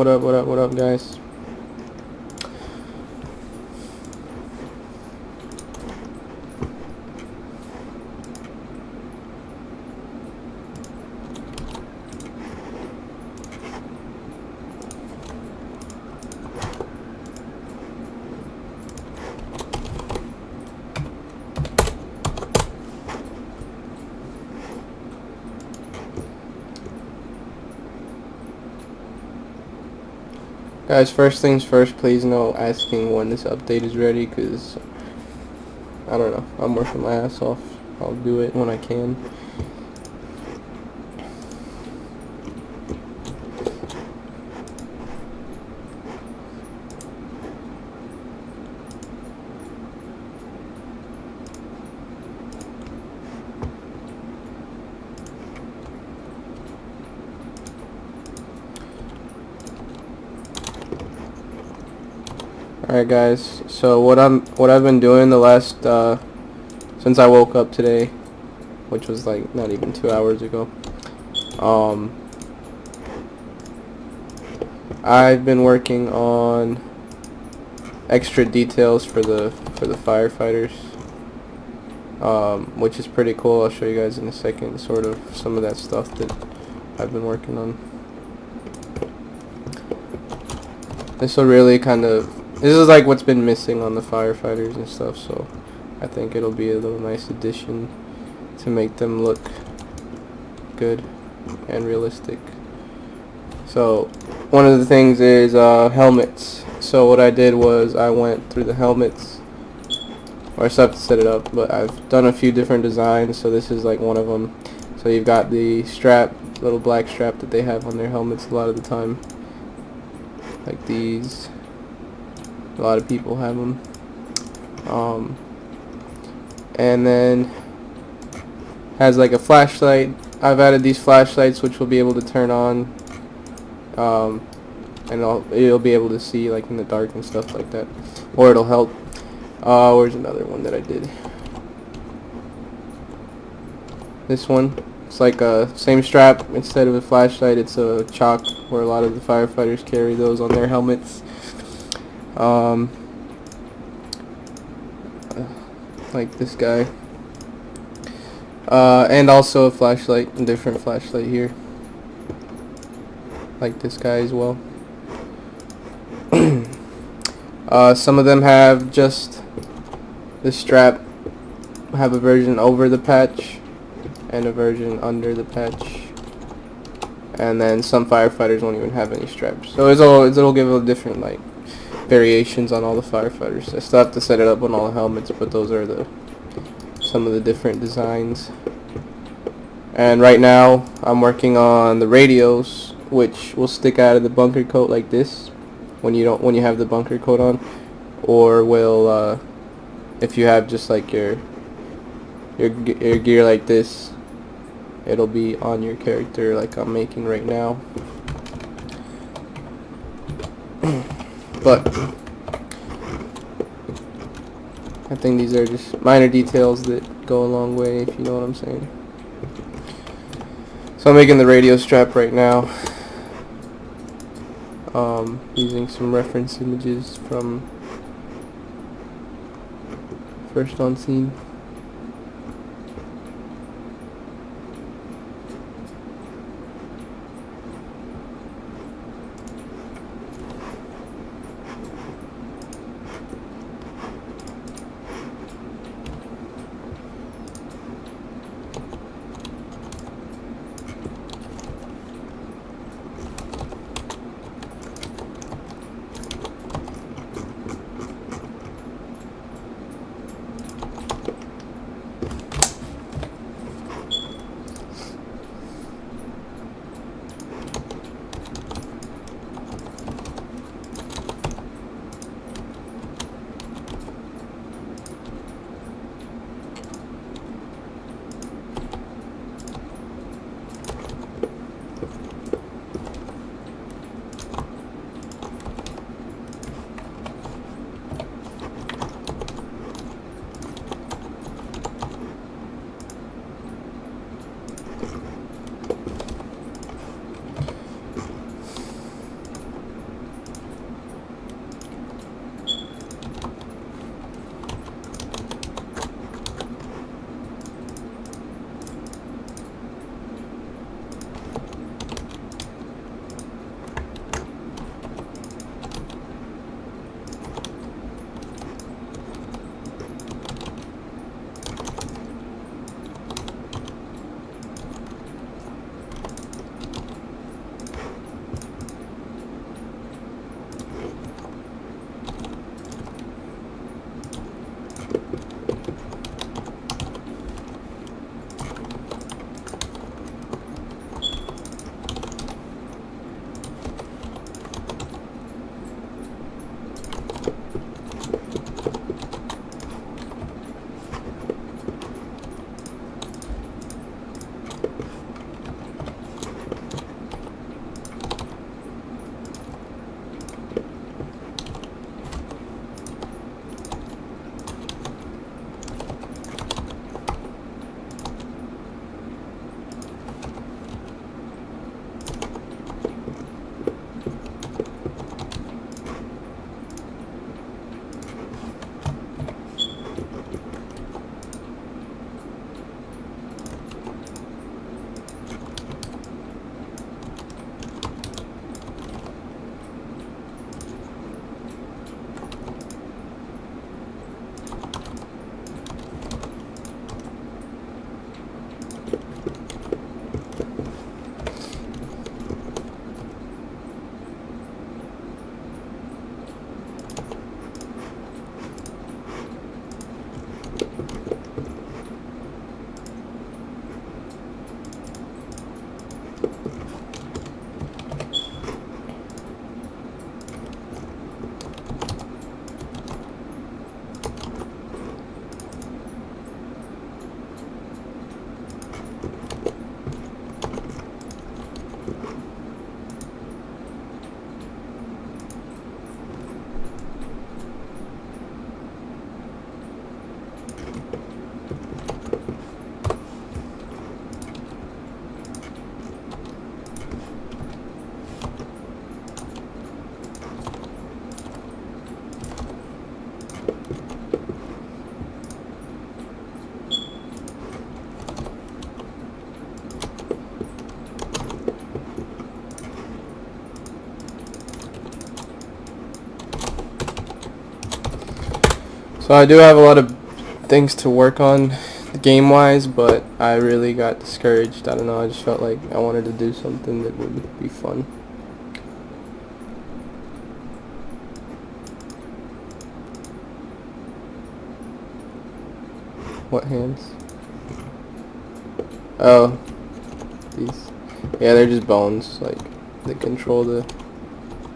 What up, guys? Guys, first things first, please no asking when this update is ready, because I don't know, I'm working my ass off. I'll do it when I can. Alright guys, so what I've been doing the last since I woke up today, which was like not even 2 hours ago, I've been working on extra details for the firefighters, which is pretty cool. I'll show you guys in a second sort of some of that stuff that I've been working on. This will really this is like what's been missing on the firefighters and stuff, so I think it'll be a little nice addition to make them look good and realistic. So one of the things is helmets. So what I did was I went through the helmets, or I still have to set it up, but I've done a few different designs, so this is like one of them. So you've got the strap, little black strap that they have on their helmets a lot of the time, like these. A lot of people have them. And then has like a flashlight. I've added these flashlights which will be able to turn on, and you'll be able to see like in the dark and stuff like that, or it'll help. Where's another one that I did? This one. It's like a same strap. Instead of a flashlight, it's a chalk, where a lot of the firefighters carry those on their helmets. Like this guy, and also a flashlight, a different flashlight here, like this guy as well. Some of them have just the strap, have a version over the patch and a version under the patch, and then some firefighters won't even have any straps. So it'll give a different like variations on all the firefighters. I still have to set it up on all the helmets, but those are some of the different designs. And right now I'm working on the radios, which will stick out of the bunker coat like this when you have the bunker coat on, or will if you have just like your gear like this, it'll be on your character like I'm making right now. But I think these are just minor details that go a long way, if you know what I'm saying. So I'm making the radio strap right now, using some reference images from First on Scene. So I do have a lot of things to work on game wise, but I really got discouraged. I don't know, I just felt like I wanted to do something that would be fun. What hands? Oh, these. Yeah, they're just bones, like, that control the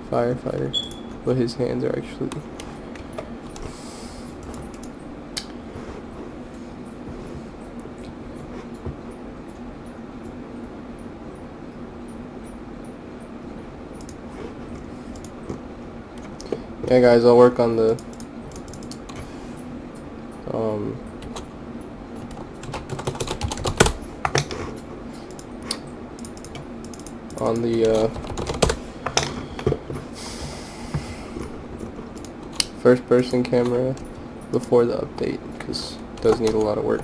firefighter, but his hands are actually... Yeah guys, I'll work on the first person camera before the update, because it does need a lot of work.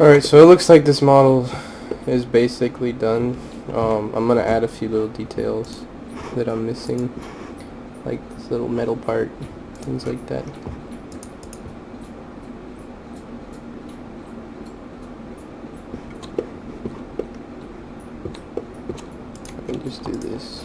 Alright, so it looks like this model is basically done. I'm gonna add a few little details that I'm missing, like this little metal part, things like that. I can just do this.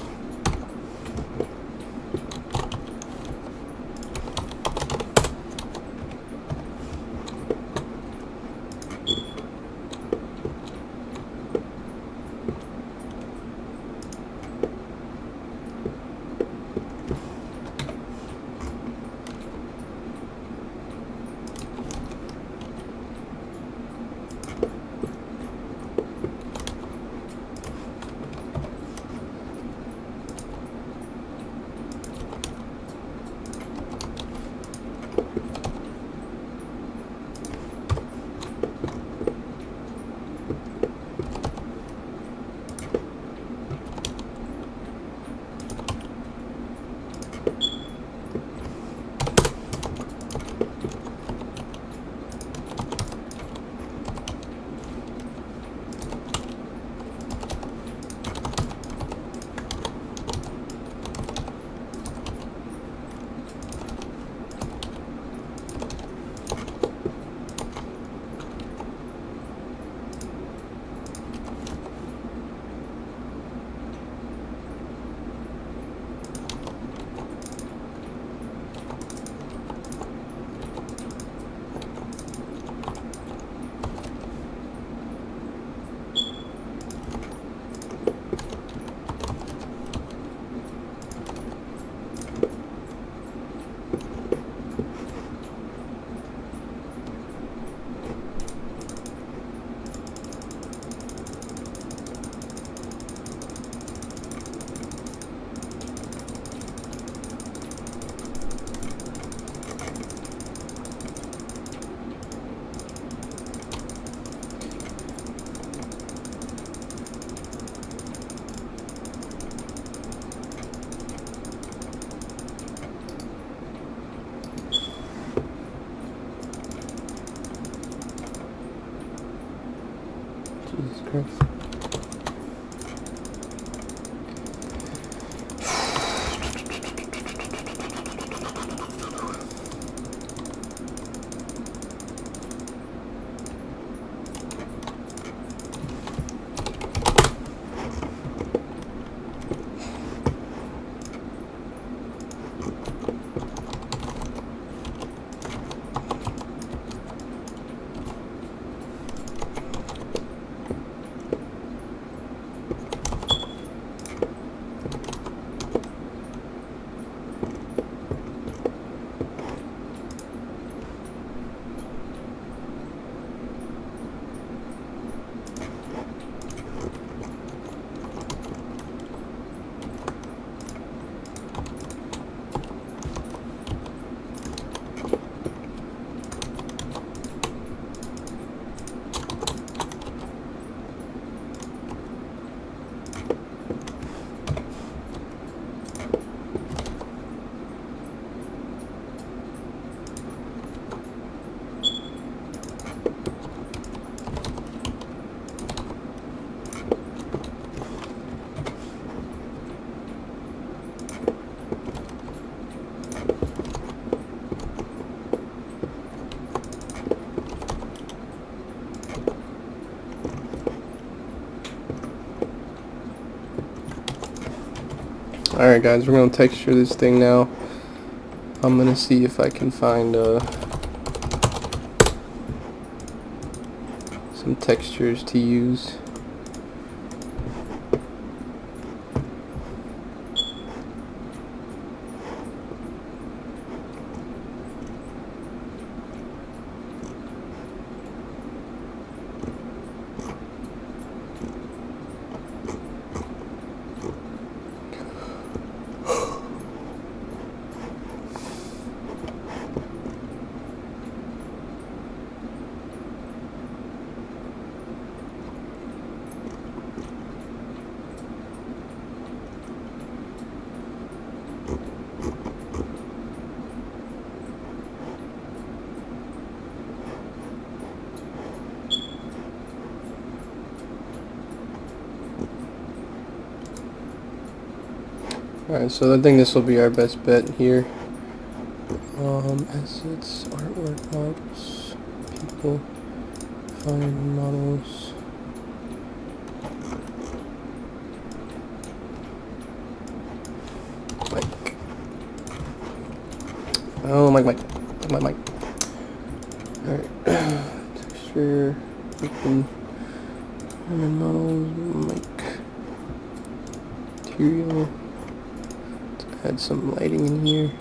Alright guys, we're going to texture this thing now. I'm going to see if I can find some textures to use. Alright, so I think this will be our best bet here. Assets, artwork, models, people, find models. Mic. Oh, mic. Alright, texture, open, find models, mic, material. Add some lighting in here.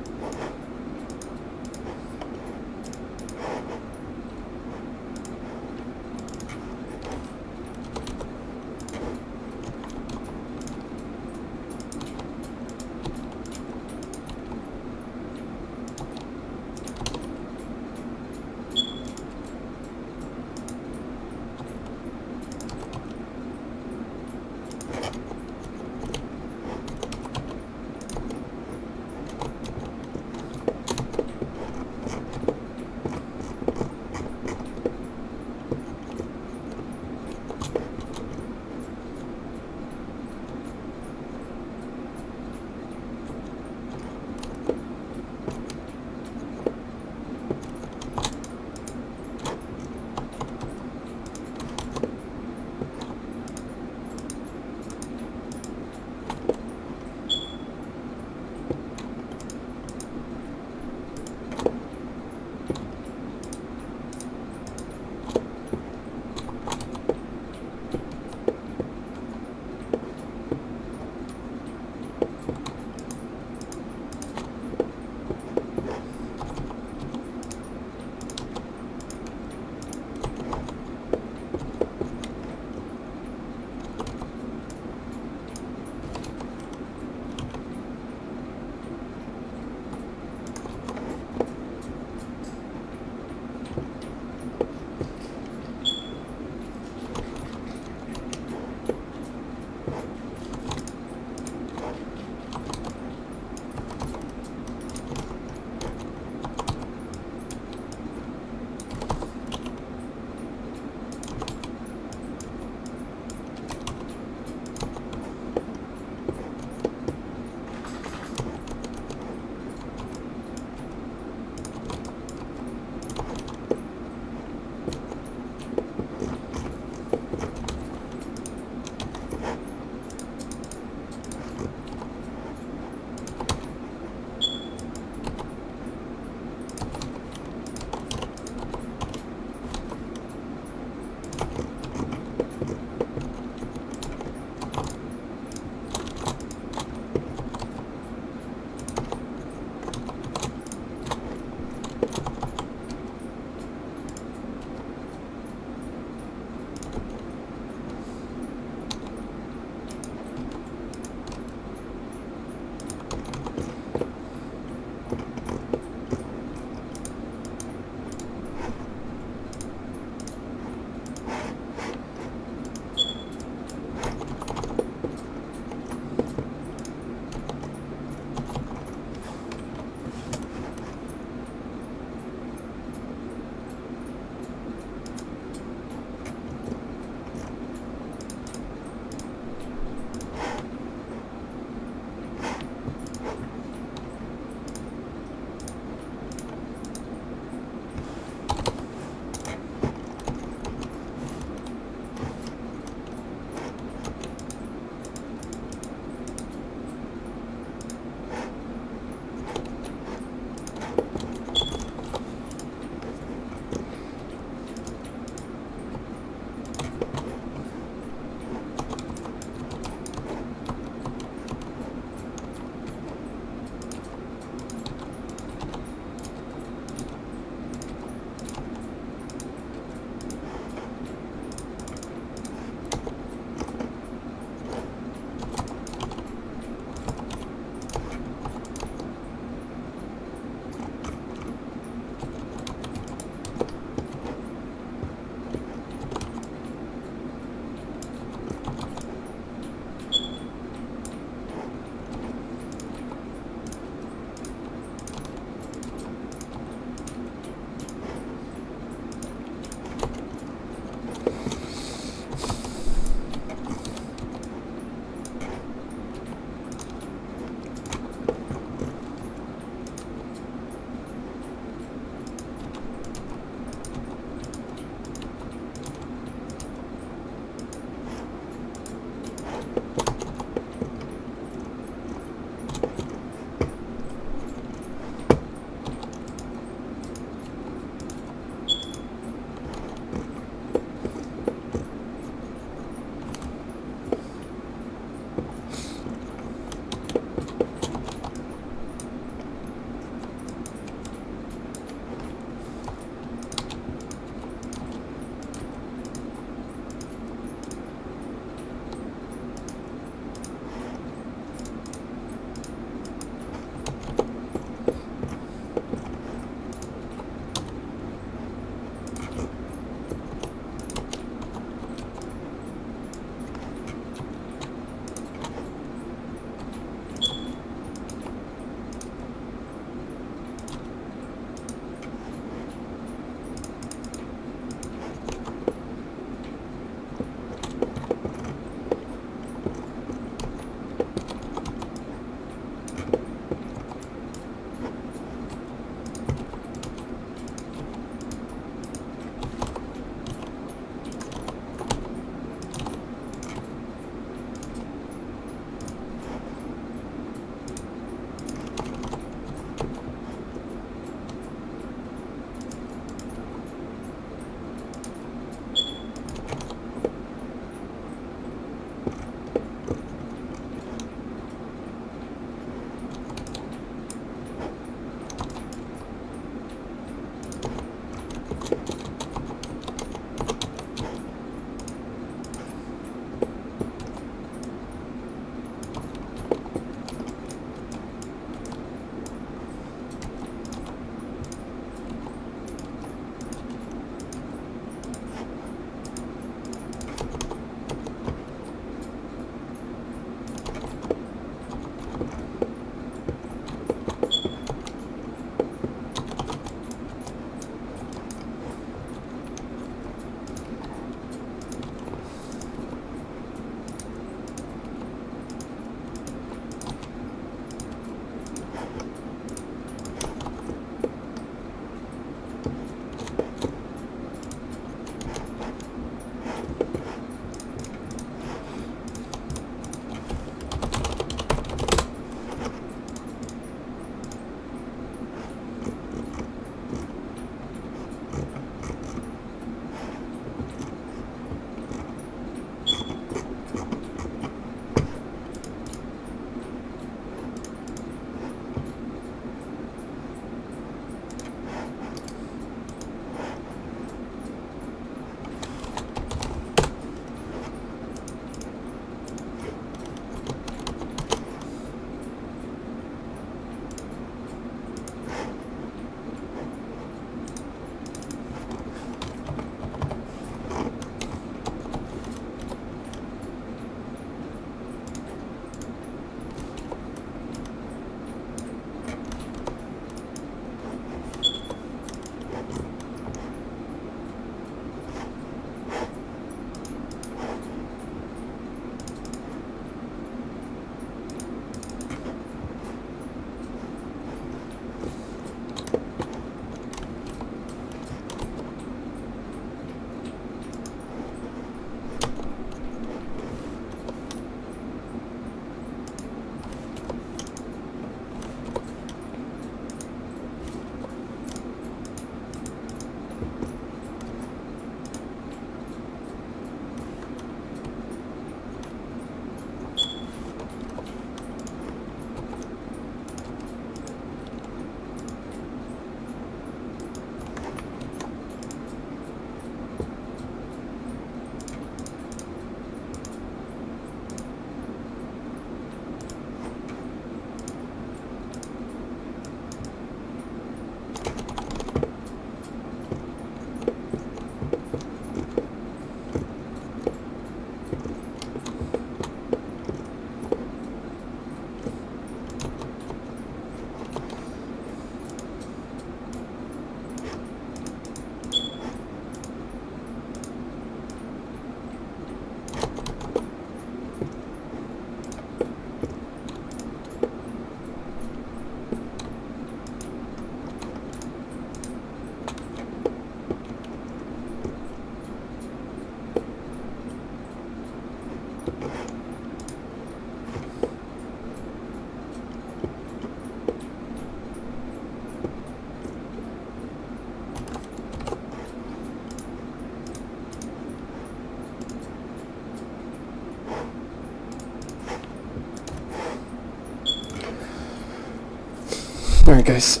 guys.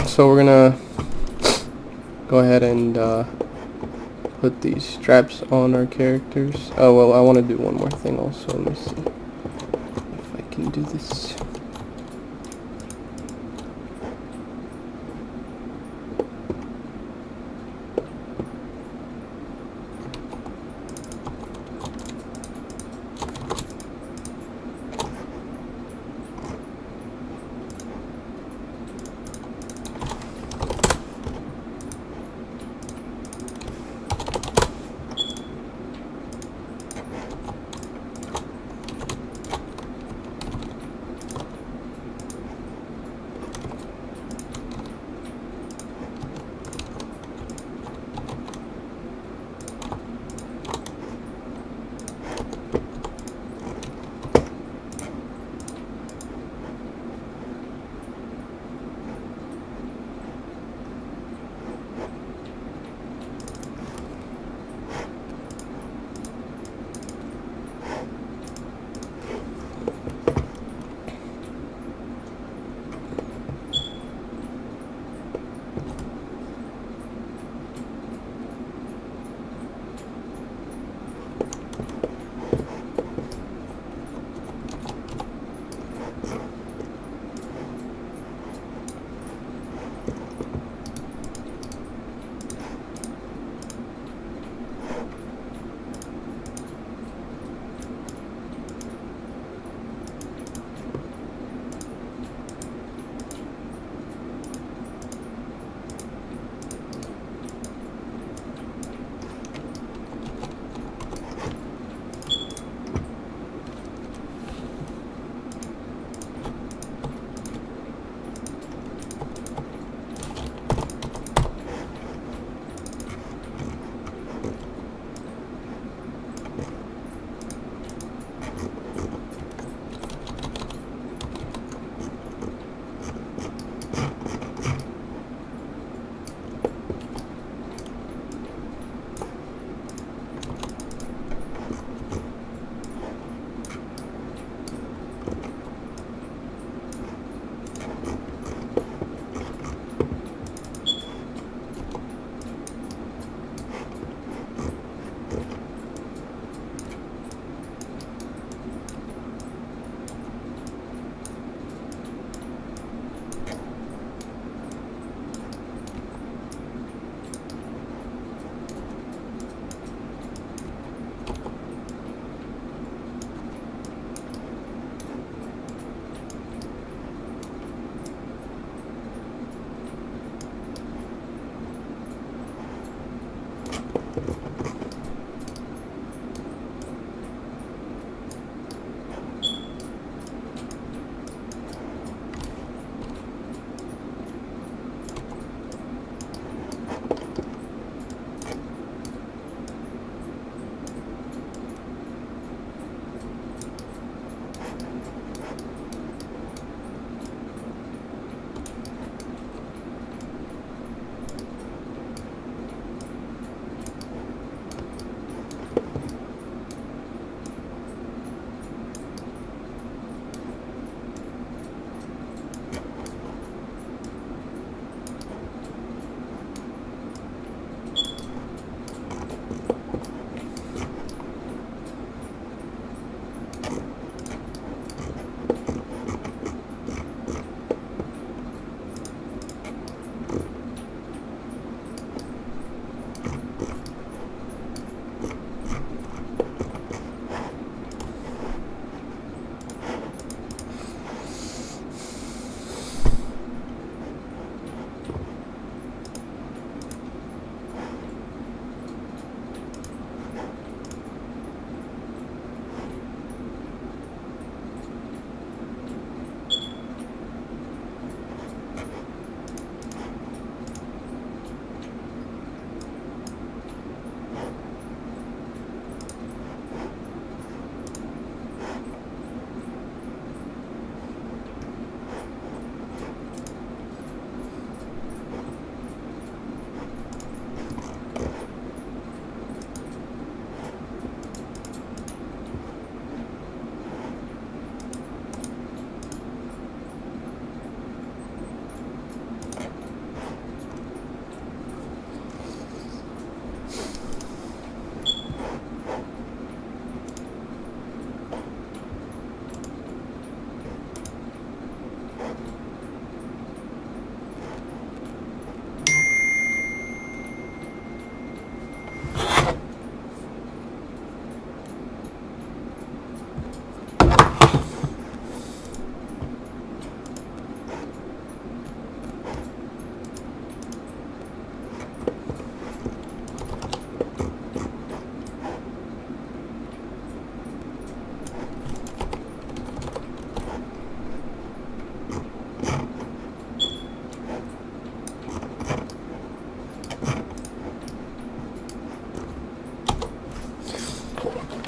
So we're gonna go ahead and put these straps on our characters. Oh well, I want to do one more thing also. Let me see if I can do this.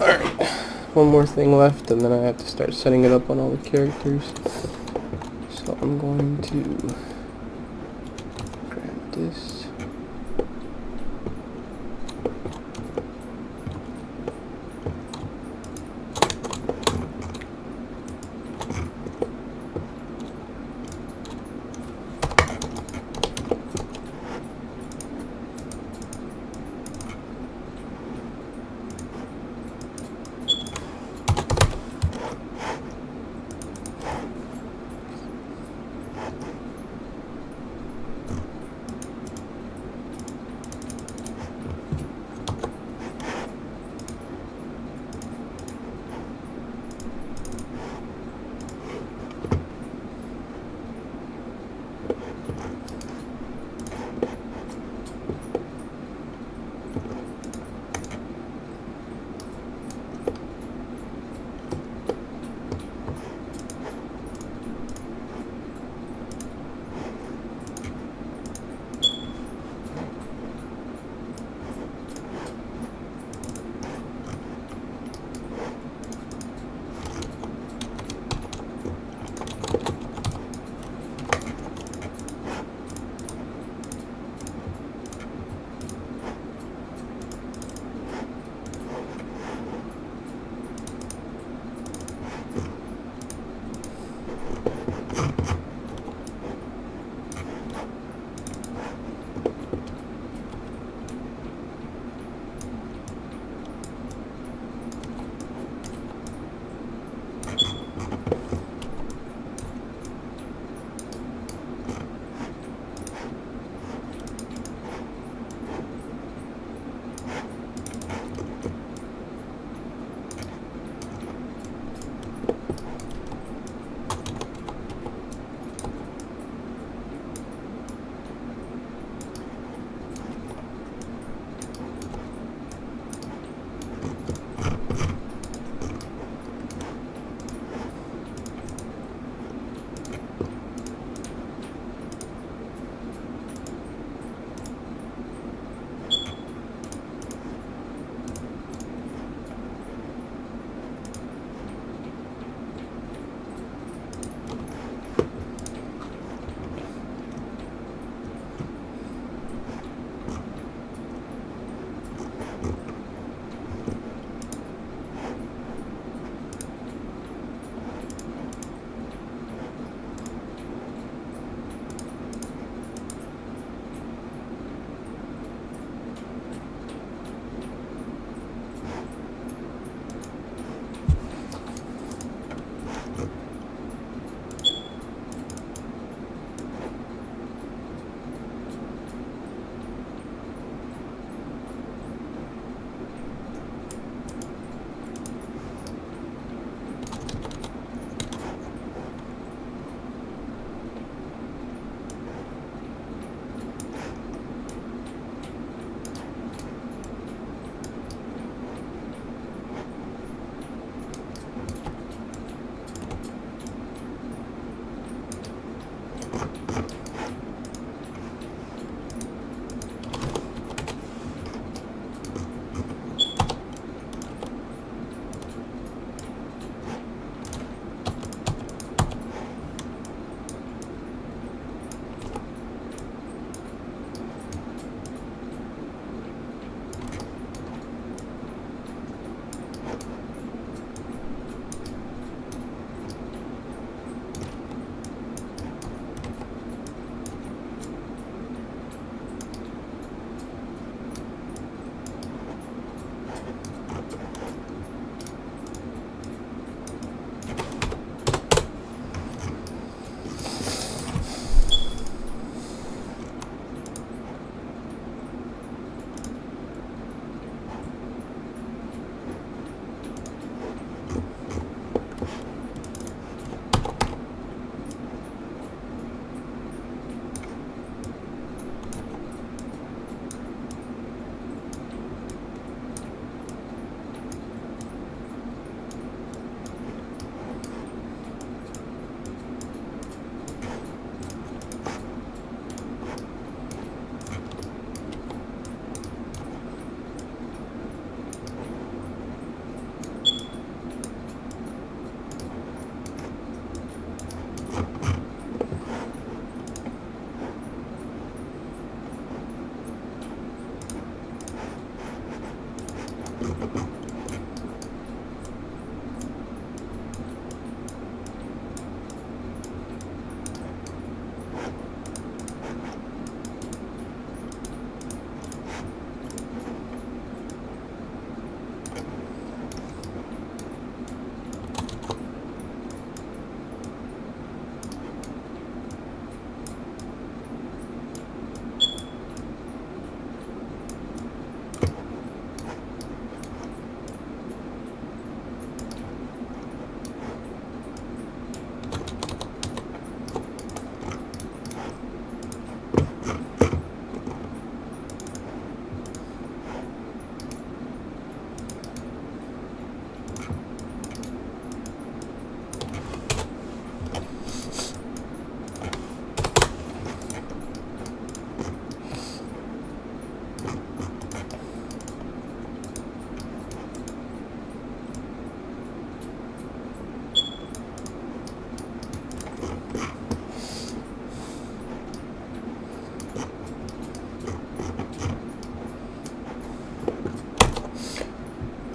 Alright, one more thing left and then I have to start setting it up on all the characters. So I'm going to grab this.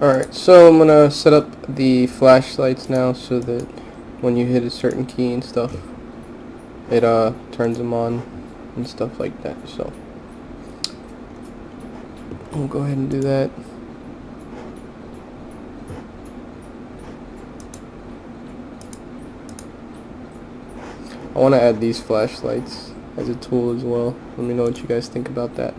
Alright, so I'm gonna set up the flashlights now so that when you hit a certain key and stuff, it turns them on and stuff like that. So we'll go ahead and do that. I want to add these flashlights as a tool as well. Let me know what you guys think about that.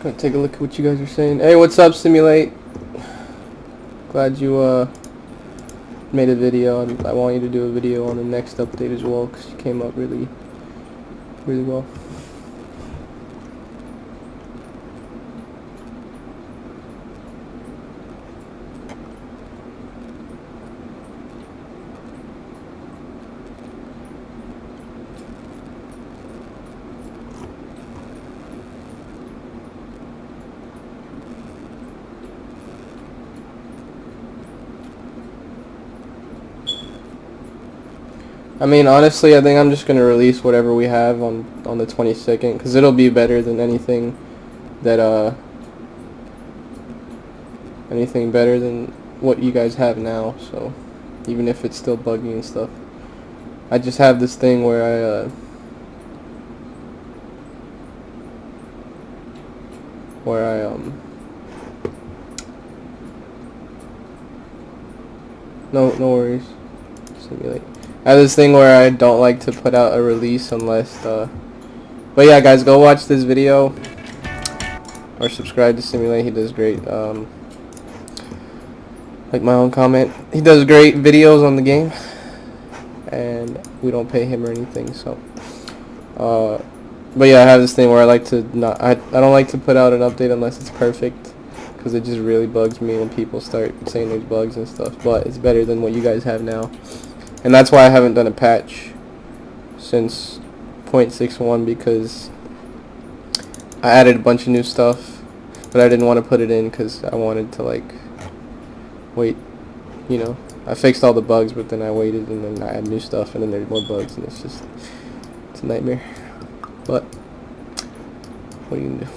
Gonna take a look at what you guys are saying. Hey, what's up, Simulate? Glad you made a video. I want you to do a video on the next update as well, because you came up really well. I mean, honestly, I think I'm just gonna release whatever we have on the 22nd, because it'll be better than anything that anything better than what you guys have now. So even if it's still buggy and stuff, I just have this thing where no worries. Simulate. I have this thing where I don't like to put out a release unless but yeah, guys, go watch this video or subscribe to Simulate. He does great. Like my own comment, he does great videos on the game, and we don't pay him or anything. So but yeah, I have this thing where I like to I don't like to put out an update unless it's perfect, because it just really bugs me when people start saying there's bugs and stuff. But it's better than what you guys have now. And that's why I haven't done a patch since 0.61, because I added a bunch of new stuff, but I didn't want to put it in because I wanted to, like, wait, you know. I fixed all the bugs, but then I waited, and then I add new stuff, and then there's more bugs, and it's a nightmare. But what are you gonna do?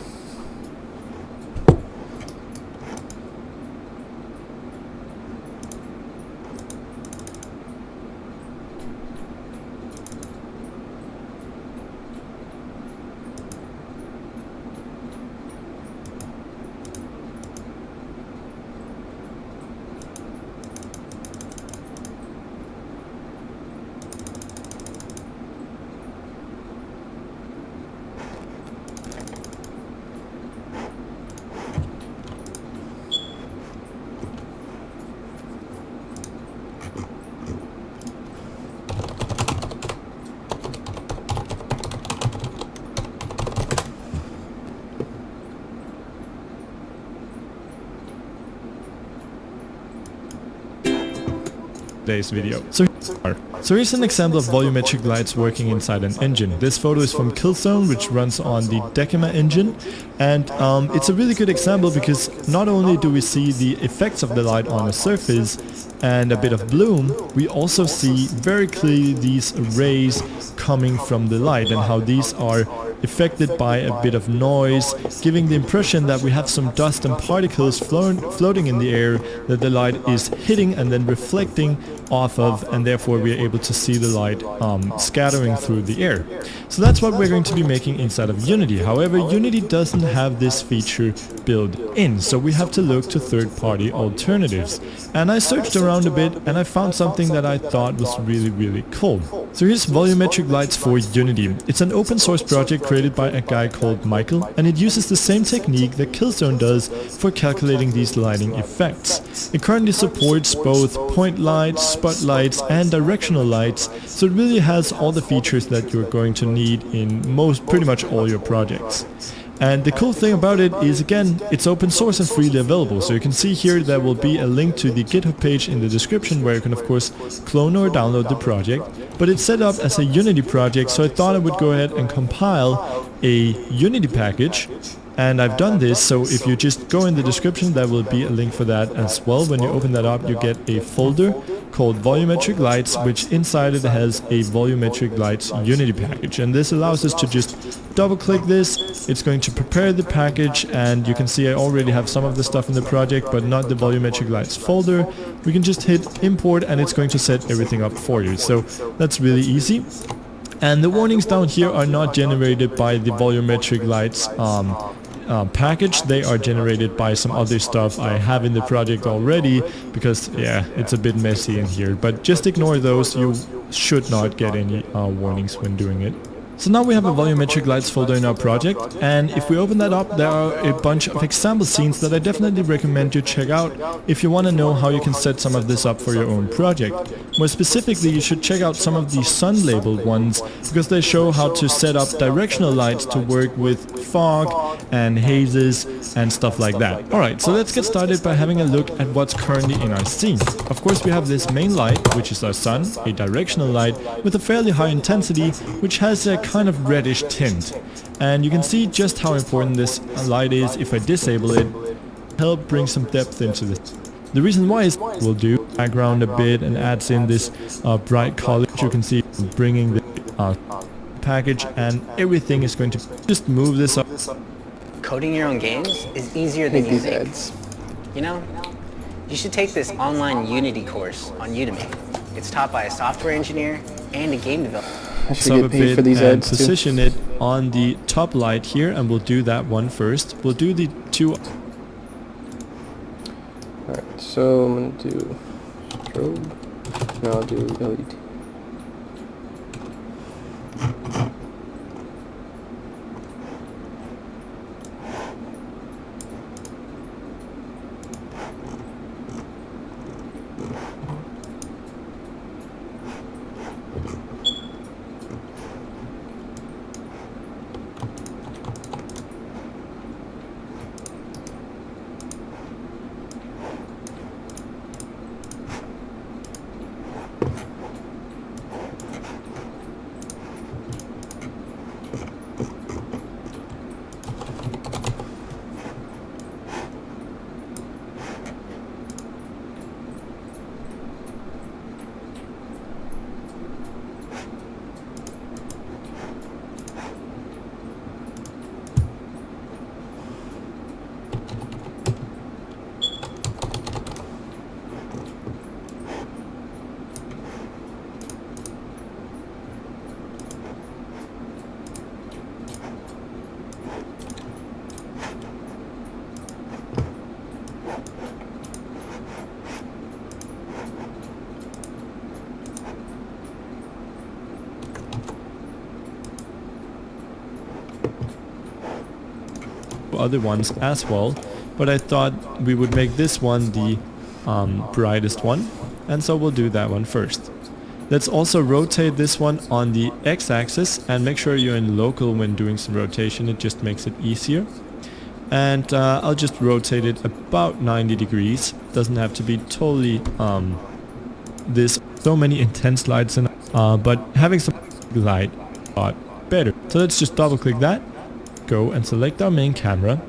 Today's video. So here's an example of volumetric lights working inside an engine. This photo is from Killzone, which runs on the Decima engine, and it's a really good example because not only do we see the effects of the light on the surface and a bit of bloom, we also see very clearly these rays coming from the light and how these are affected by a bit of noise, giving the impression that we have some dust and particles floating in the air that the light is hitting and then reflecting off of, and therefore we are able to see the light scattering through the air. So that's what we're going to be making inside of Unity. However, Unity doesn't have this feature built in, so we have to look to third-party alternatives. And I searched around a bit and I found something that I thought was really cool. So here's Volumetric Lights for Unity. It's an open source project created by a guy called Michael, and it uses the same technique that Killzone does for calculating these lighting effects. It currently supports both point lights, spotlights and directional lights, so it really has all the features that you're going to need in pretty much all your projects. And the cool thing about it is, again, it's open source and freely available. So you can see here there will be a link to the GitHub page in the description where you can of course clone or download the project. But it's set up as a Unity project, so I thought I would go ahead and compile a Unity package. And I've done this, so if you just go in the description, there will be a link for that as well. When you open that up, you get a folder called Volumetric Lights, which inside it has a Volumetric Lights Unity package. And this allows us to just double click this. It's going to prepare the package, and you can see I already have some of the stuff in the project, but not the Volumetric Lights folder. We can just hit import and it's going to set everything up for you. So that's really easy. And the warnings down here are not generated by the Volumetric Lights package. They are generated by some other stuff I have in the project already, because yeah, it's a bit messy in here, but just ignore those. You should not get any warnings when doing it. So now we have a Volumetric Lights folder in our project, and if we open that up, there are a bunch of example scenes that I definitely recommend you check out if you want to know how you can set some of this up for your own project. More specifically, you should check out some of the sun labeled ones, because they show how to set up directional lights to work with fog and hazes and stuff like that. Alright, so let's get started by having a look at what's currently in our scene. Of course, we have this main light, which is our sun, a directional light with a fairly high intensity, which has a kind of reddish tint. And you can see just how important this light is if I disable it. Help bring some depth into this. The reason why is we'll do background a bit and adds in this bright color. You can see bringing the package, and everything is going to just move this up. Coding your own games is easier than you think. You know, you should take this online Unity course on Udemy. It's taught by a software engineer and a game developer. I should get paid for these ads too. Position it on the top light here, and we'll do that one first. We'll do the two. Alright, so I'm gonna do strobe. Now I'll do LED. Other ones as well, but I thought we would make this one the brightest one, and so we'll do that one first. Let's also rotate this one on the x-axis, and make sure you're in local when doing some rotation. It just makes it easier. And I'll just rotate it about 90 degrees. Doesn't have to be totally there's so many intense lights in but having some light a lot better. So let's just double click that, go and select our main camera,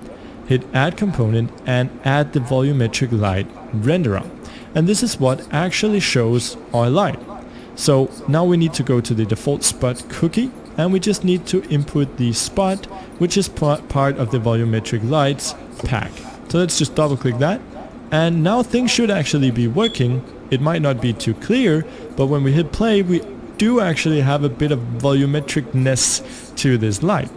hit add component, and add the volumetric light renderer. And this is what actually shows our light. So now we need to go to the default spot cookie, and we just need to input the spot, which is part of the volumetric lights pack. So let's just double click that, and now things should actually be working. It might not be too clear, but when we hit play, we do actually have a bit of volumetricness to this light,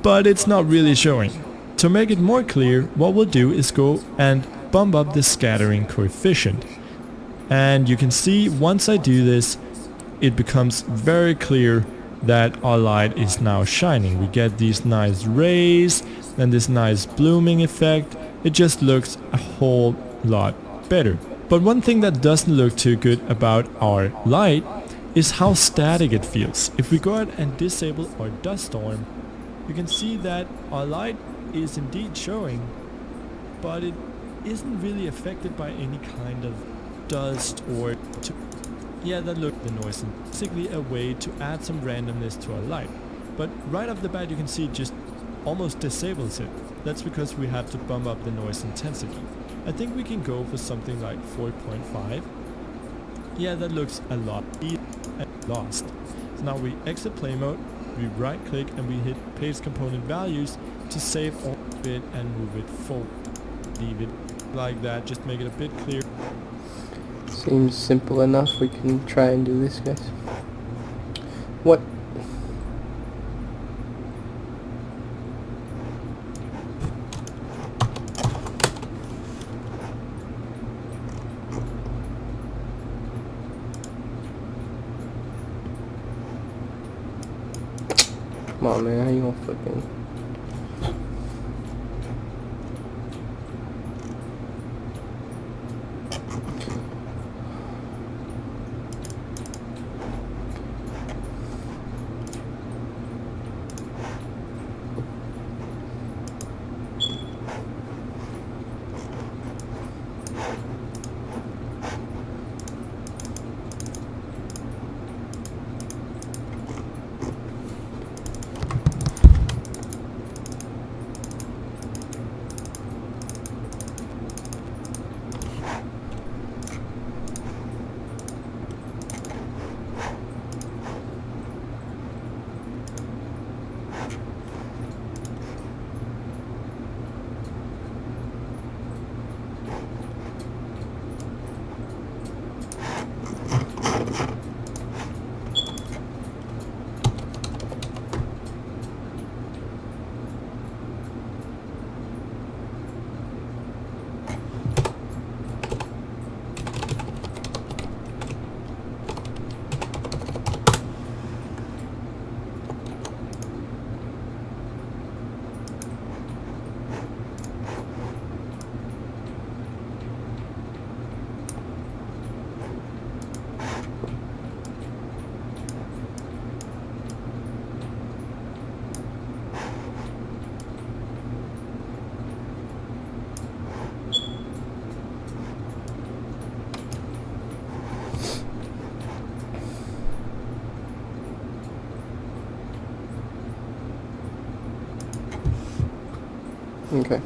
but it's not really showing. To make it more clear, what we'll do is go and bump up the scattering coefficient, and you can see once I do this, it becomes very clear that our light is now shining. We get these nice rays and this nice blooming effect. It just looks a whole lot better. But one thing that doesn't look too good about our light is how static it feels. If we go ahead and disable our dust storm, you can see that our light is indeed showing, but it isn't really affected by any kind of dust or yeah, that looked the noise, and basically a way to add some randomness to our light. But right off the bat you can see it just almost disables it. That's because we have to bump up the noise intensity. I think we can go for something like 4.5. Yeah, that looks a lot easier and lost. So now we exit play mode, we right click and we hit paste component values to save all of it and move it forward. Leave it like that, just make it a bit clearer. Seems simple enough. We can try and do this, guys. What? Come on, man. How you gonna fucking... Okay.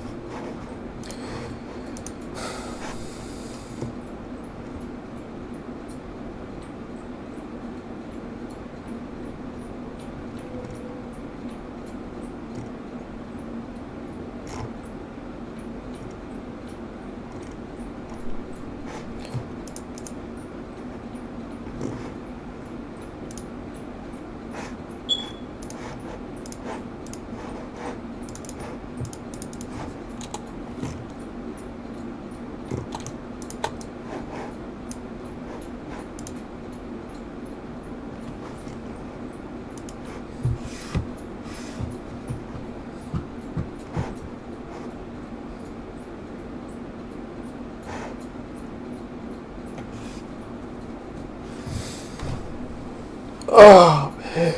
Oh, man.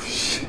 Shit.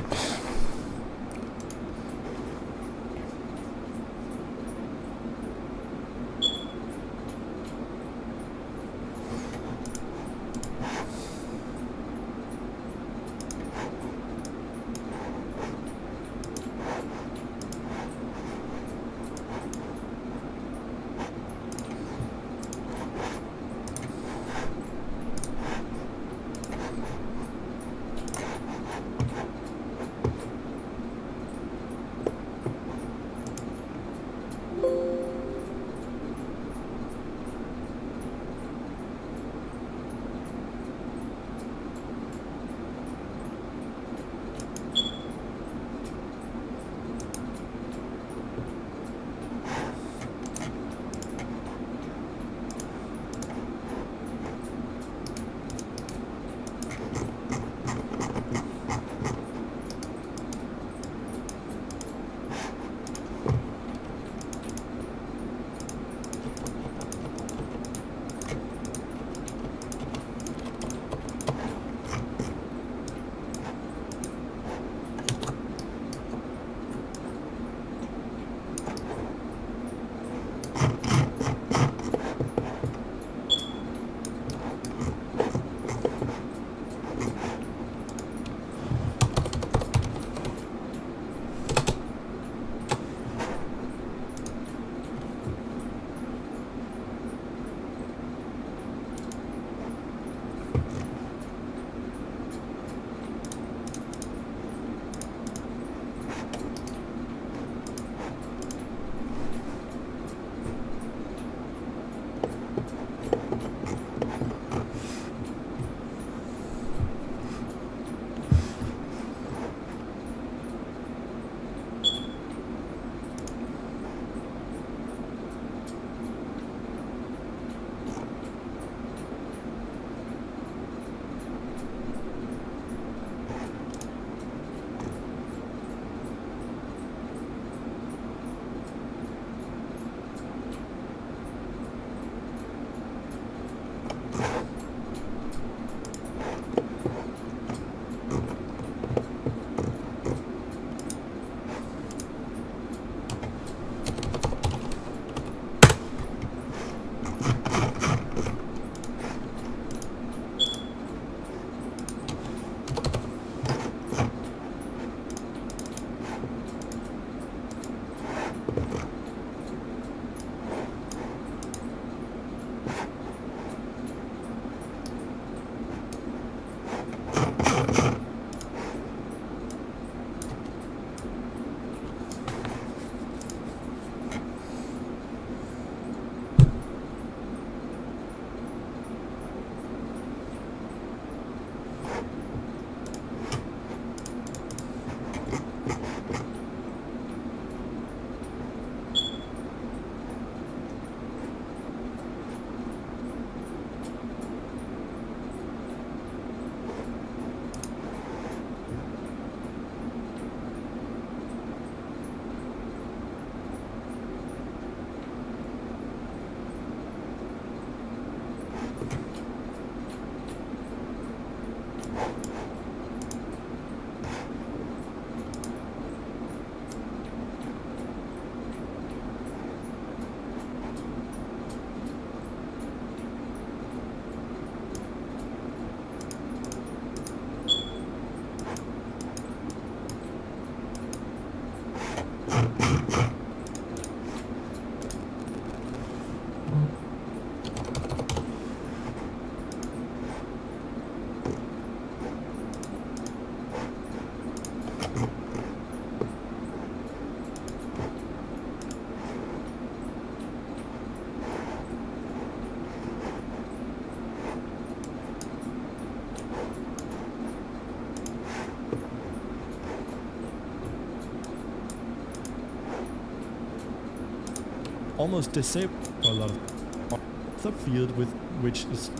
almost disabled for a lot of the field with which is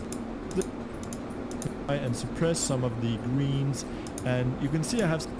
and suppress some of the greens, and you can see I have some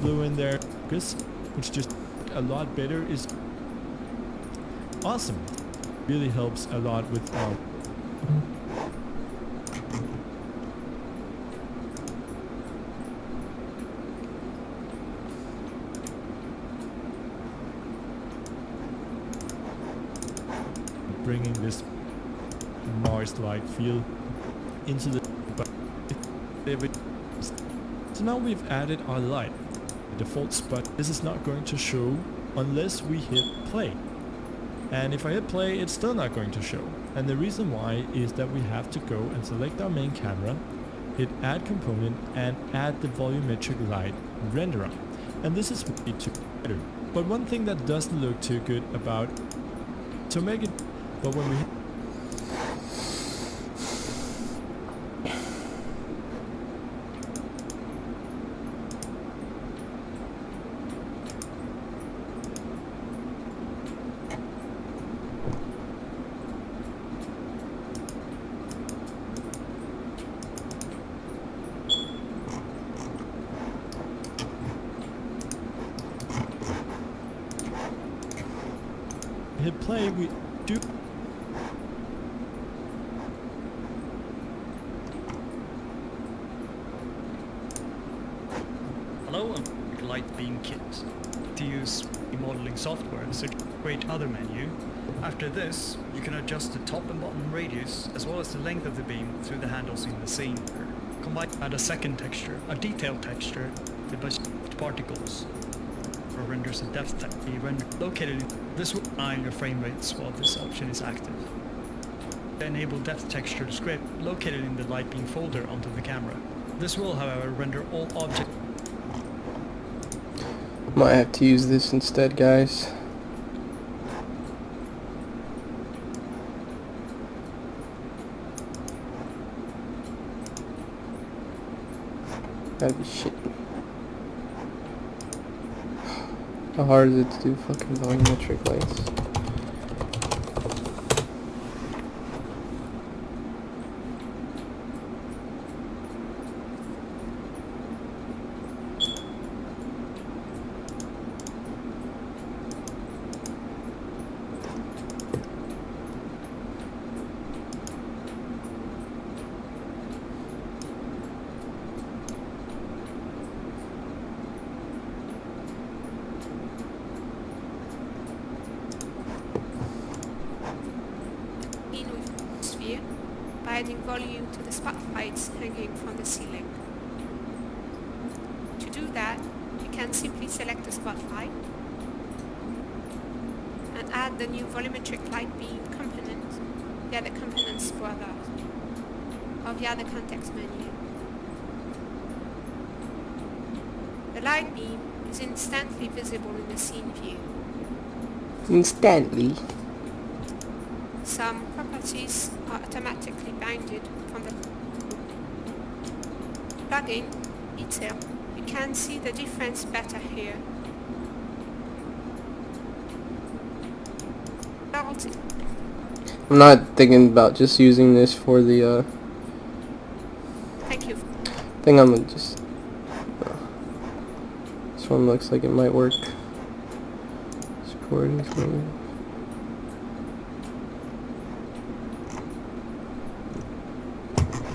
blue in there, which just a lot better is awesome. Really helps a lot with bringing this Mars-like feel into the. So now we've added our light. The default spot. This is not going to show unless we hit play. And if I hit play, it's still not going to show. And the reason why is that we have to go and select our main camera, hit add component, and add the volumetric light renderer. And this is way too better. But one thing that doesn't look too good about to make it, but when we hit play, we do. Hello, I'm Light Beam Kit. To use the modeling software, create other menu. After this, you can adjust the top and bottom radius as well as the length of the beam through the handles in the scene. Combine add a second texture, a detailed texture with particles. Or renders a depth text be rendered located in this will align your frame rates while this option is active. Enable depth texture script located in the light beam folder onto the camera. This will, however, render all objects. Might have to use this instead, guys. That'd be shit. How hard is it to do fucking volumetric lights? By adding volume to the spotlights hanging from the ceiling. To do that, you can simply select the spotlight and add the new volumetric light beam component via the components browser or via the context menu. The light beam is instantly visible in the scene view. Instantly? Some properties are automatically bounded from the plugin detail. You can see the difference better here. I'm not thinking about just using this for the Thank you. I think I'm gonna just this one looks like it might work. Supporting screen.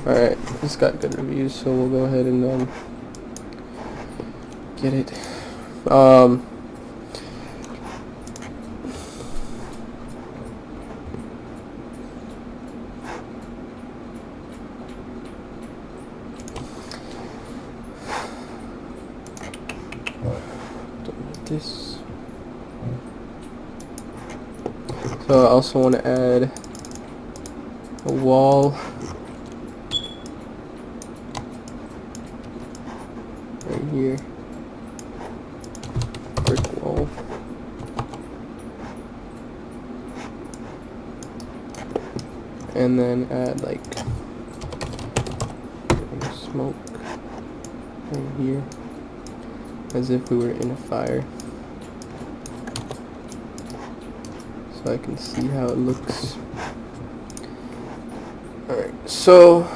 Alright, it's got good reviews, so we'll go ahead and get it. This. So I also want to add a wall right here, brick wall, and then add like smoke right here, as if we were in a fire, so I can see how it looks. Alright, so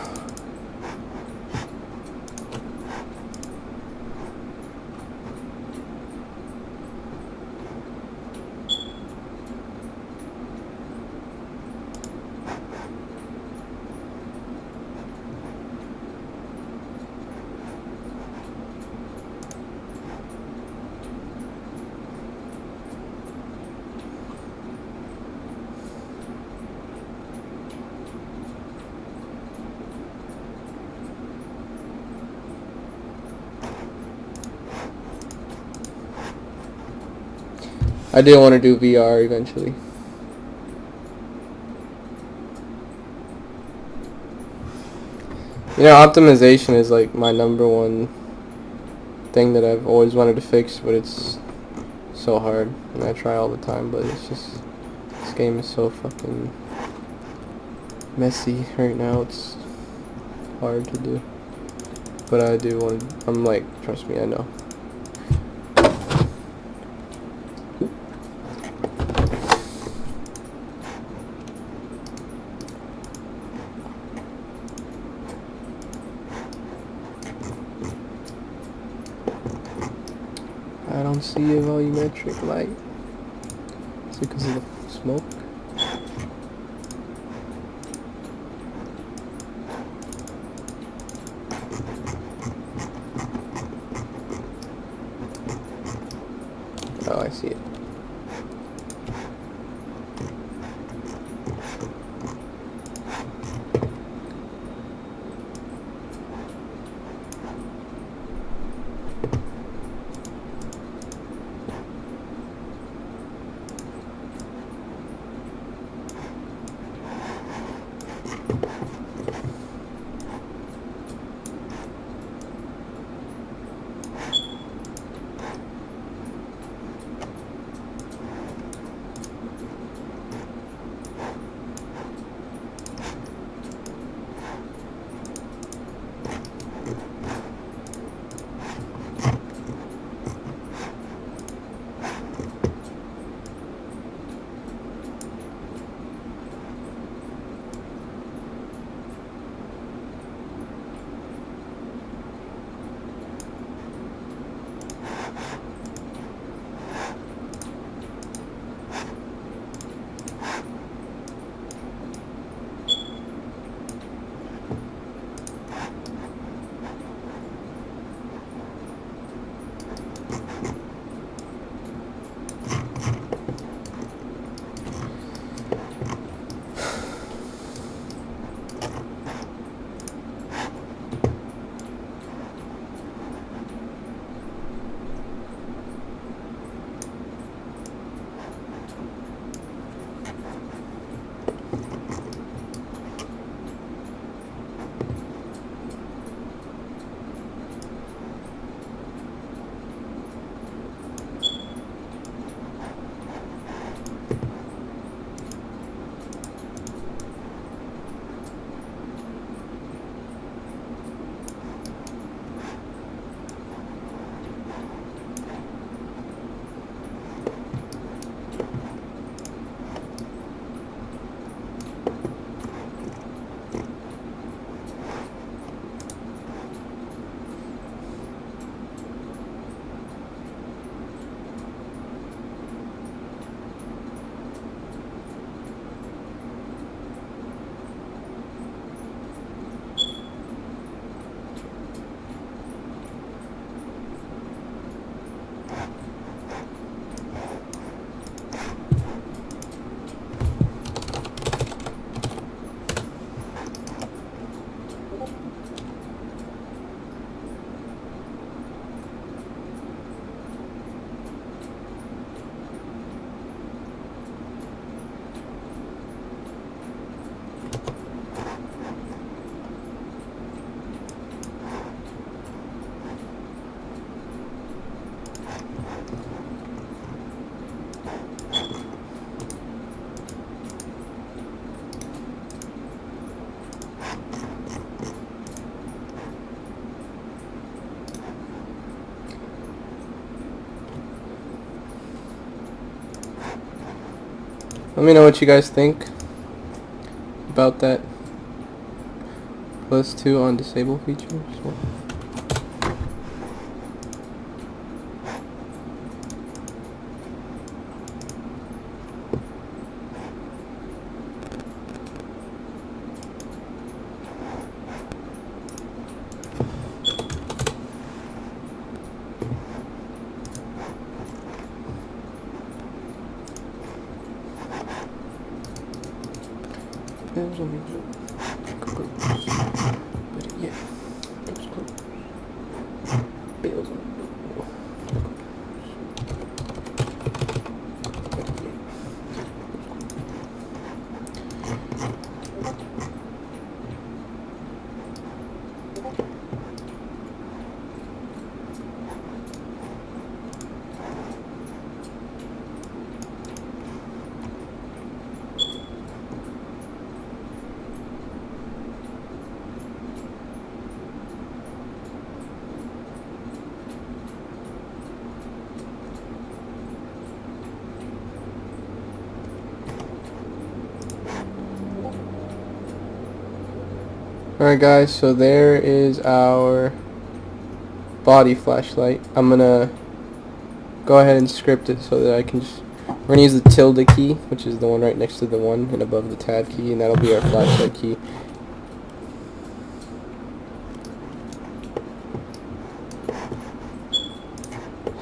I did want to do VR eventually. You know, optimization is like my #1 thing that I've always wanted to fix, but it's so hard, and I try all the time, but it's just, this game is so fucking messy right now. It's hard to do, but I do want to, I'm like, trust me, I know. I don't see a volumetric light. Is it because of the smoke? Oh, I see it. Let me know what you guys think about that +2 on disable feature. So. Alright guys, so there is our body flashlight. I'm gonna go ahead and script it so that I can just, we're gonna use the tilde key, which is the one right next to the 1 and above the tab key, and that'll be our flashlight key.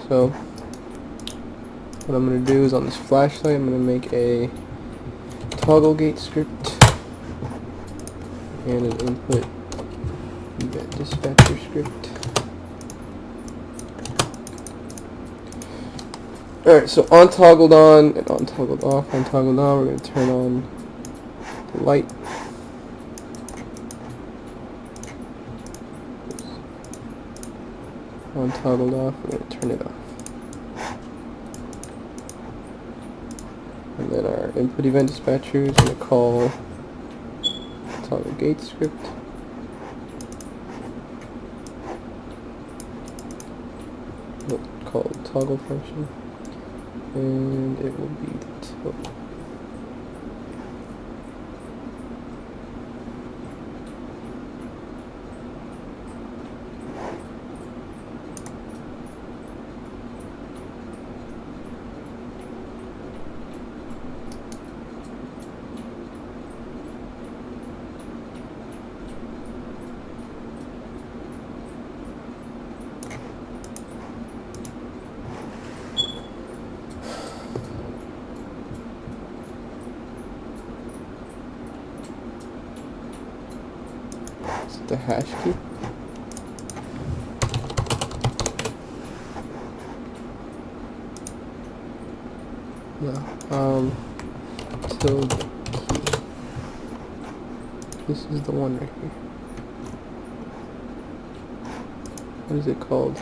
So what I'm gonna do is on this flashlight, I'm gonna make a toggle gate script and an input event dispatcher script. Alright, so on toggled on and on toggled off. On toggled on, we're going to turn on the light. On toggled off, we're going to turn it off. And then our input event dispatcher is going to call toggle gate script. Called toggle function, and it will be the toggle. The hash key. No, tilde key. This is the one right here. What is it called?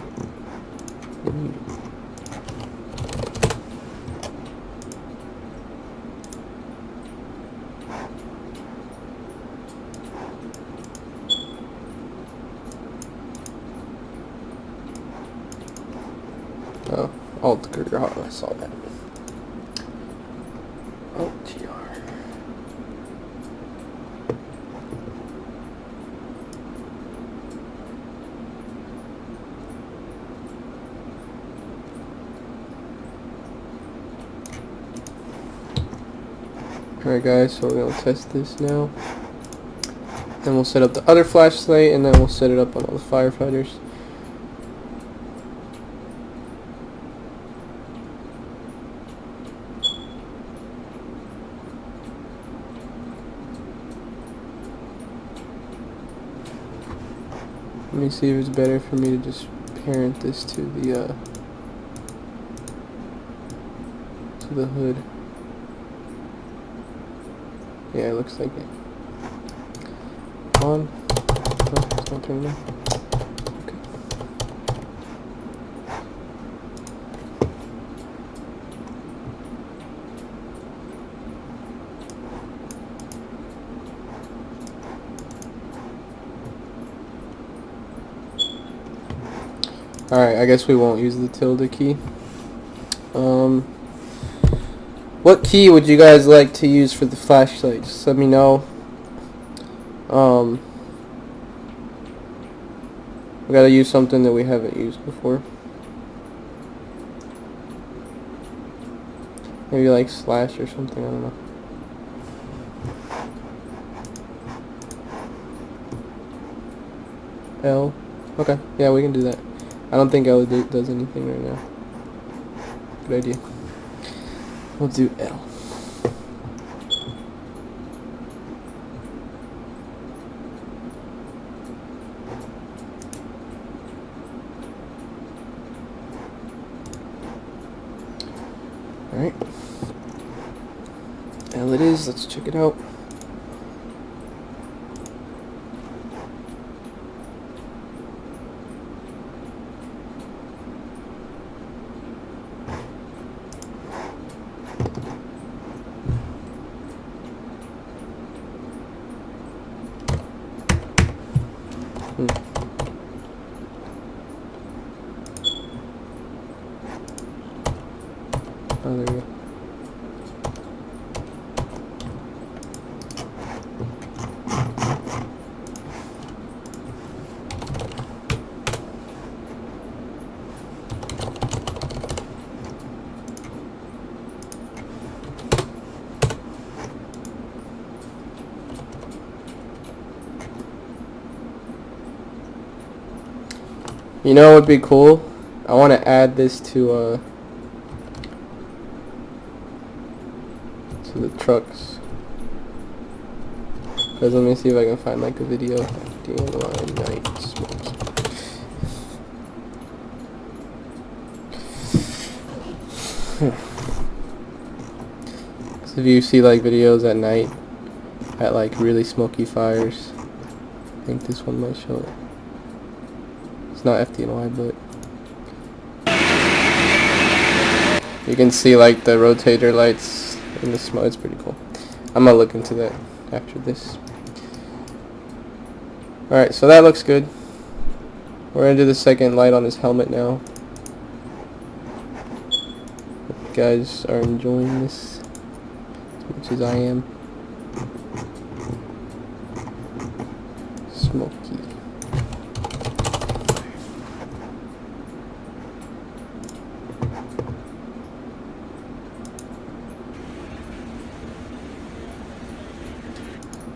Oh, Alt-GR, I saw that. Alt-GR. Alright guys, so we're going to test this now. Then we'll set up the other flashlight, and then we'll set it up on all the firefighters. Let me see if it's better for me to just parent this to the hood. Yeah, it looks like it. On. Oh, it's not turning on. Okay. Alright, I guess we won't use the tilde key. What key would you guys like to use for the flashlight? Just let me know. We gotta use something that we haven't used before. Maybe like slash or something, I don't know. L. Okay, yeah, we can do that. I don't think L does anything right now. Good idea. We'll do L. Alright. L it is, let's check it out. Oh, there we go. You know what would be cool? I want to add this to the trucks. Cause let me see if I can find like a video. DIY night smoke. So if you see like videos at night at like really smoky fires, I think this one might show it. It's not FDNY, but you can see like the rotator lights in the smoke. It's pretty cool. I'm gonna look into that after this. Alright, so that looks good. We're gonna do the second light on his helmet now. Hope you guys are enjoying this as much as I am. Smoky.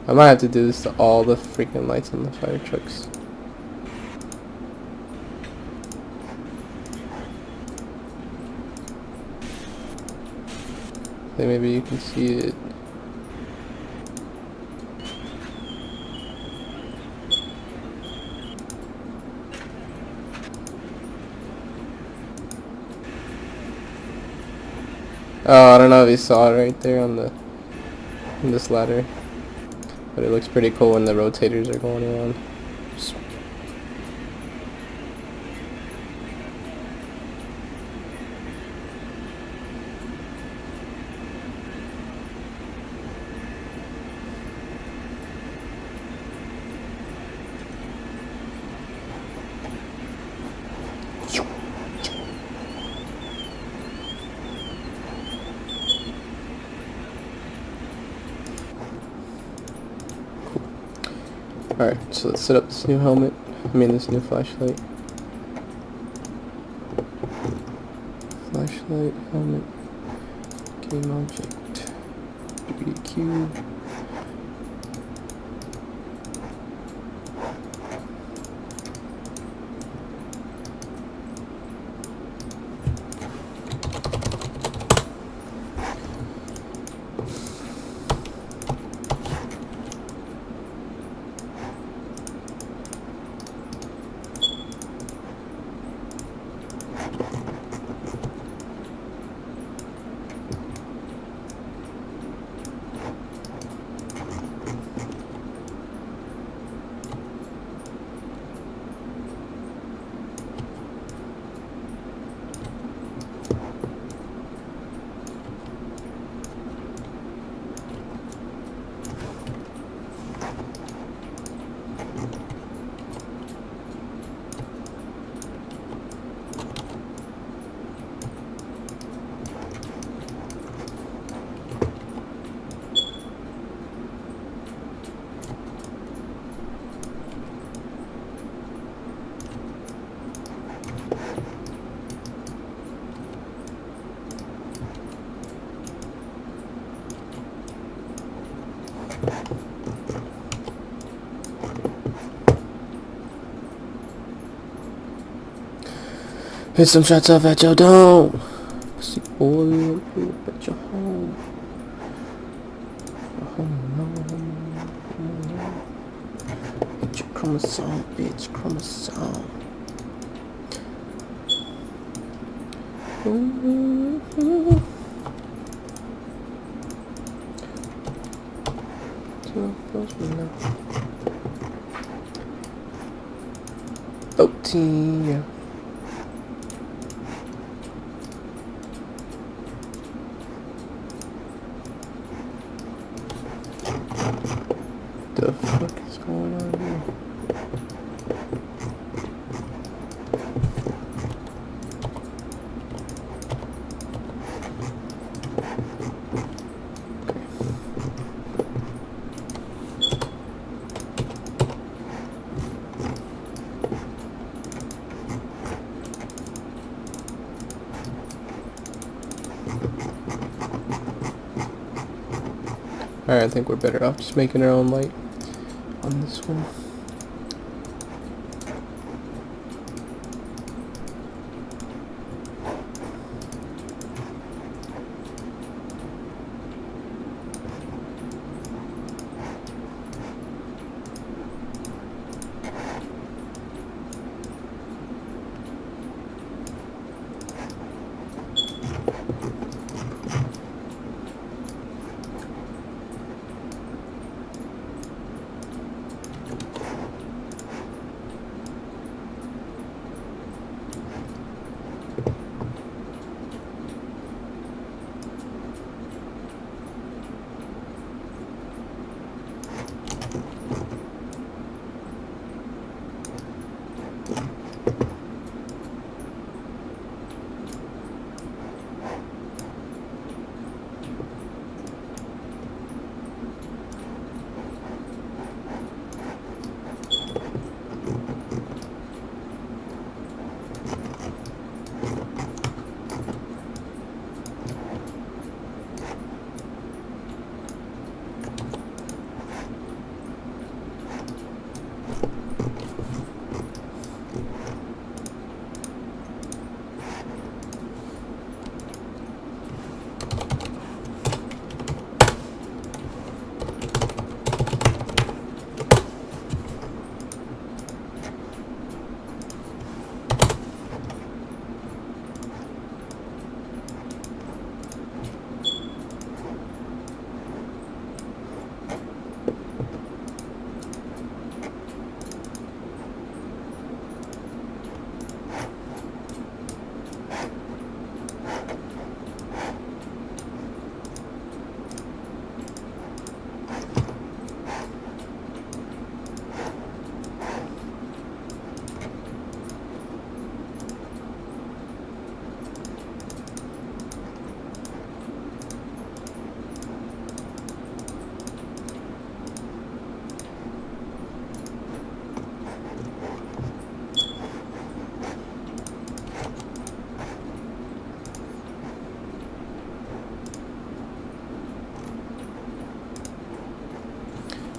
I might have to do this to all the freaking lights on the fire trucks. So maybe you can see it. Oh, I don't know if you saw it right there on this ladder. But it looks pretty cool when the rotators are going around. Alright, so let's set up this new helmet. This new flashlight. Flashlight, helmet, game object, 3D cube. Hit some shots off at your dome. See boy at your home. Oh no. Hit your chromosome, bitch, chromosome. Yeah. The fuck is going on here? Alright, I think we're better off just making our own light on this one.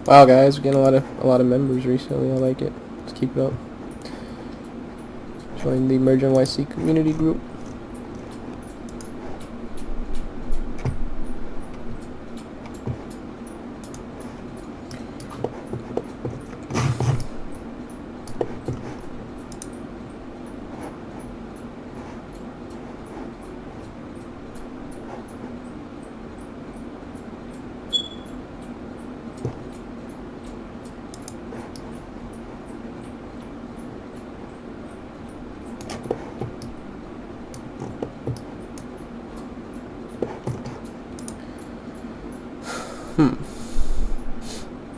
Wow, guys, we're getting a lot of members recently. I like it. Let's keep it up. Join the EmergeNYC community group.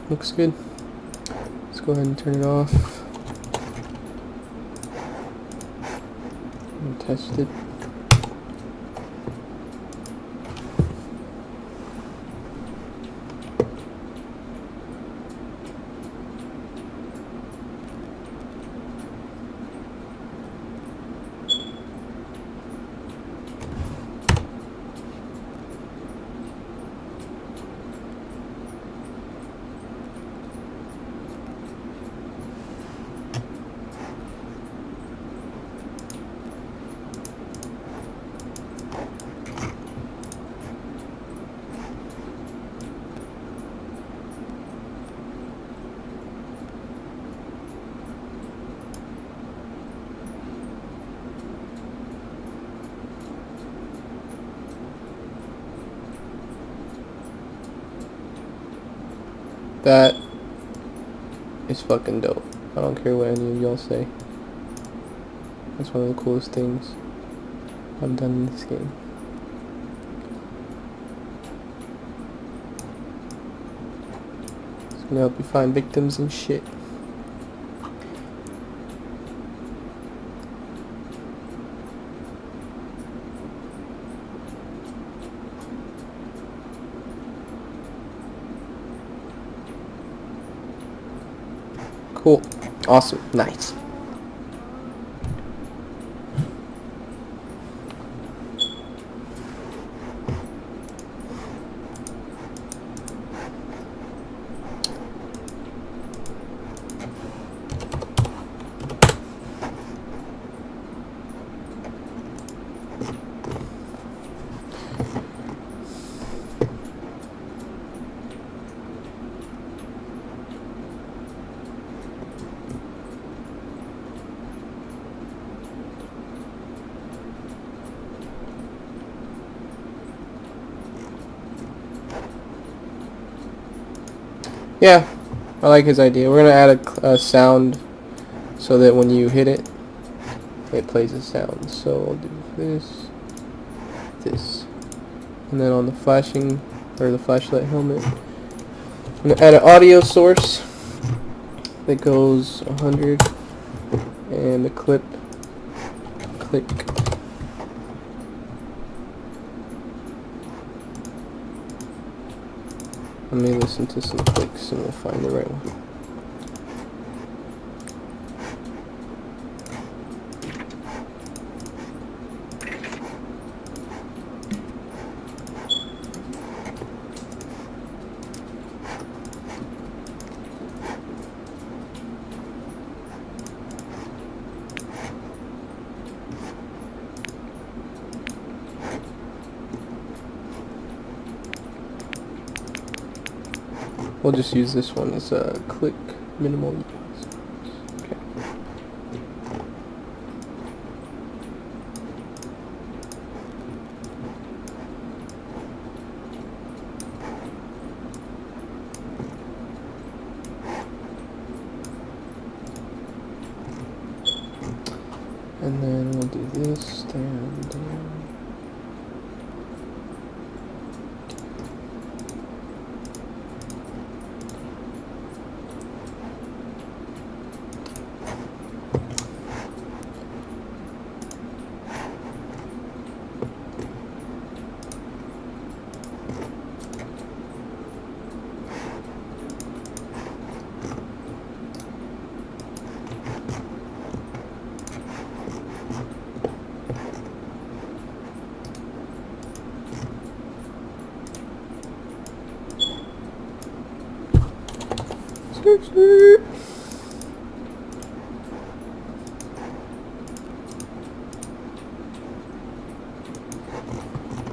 Looks good. Let's go ahead and turn it off. And test it. That is fucking dope. I don't care what any of y'all say. That's one of the coolest things I've done in this game. It's gonna help you find victims and shit. Cool. Awesome. Nice. Yeah, I like his idea. We're gonna add a sound so that when you hit it, it plays a sound. So I'll do this, and then on the flashing or the flashlight helmet, I'm gonna add an audio source that goes 100 and a click. Let me listen to some clicks and we'll find the right one. We'll just use this one as a click minimal use. Okay. And then we'll do this down.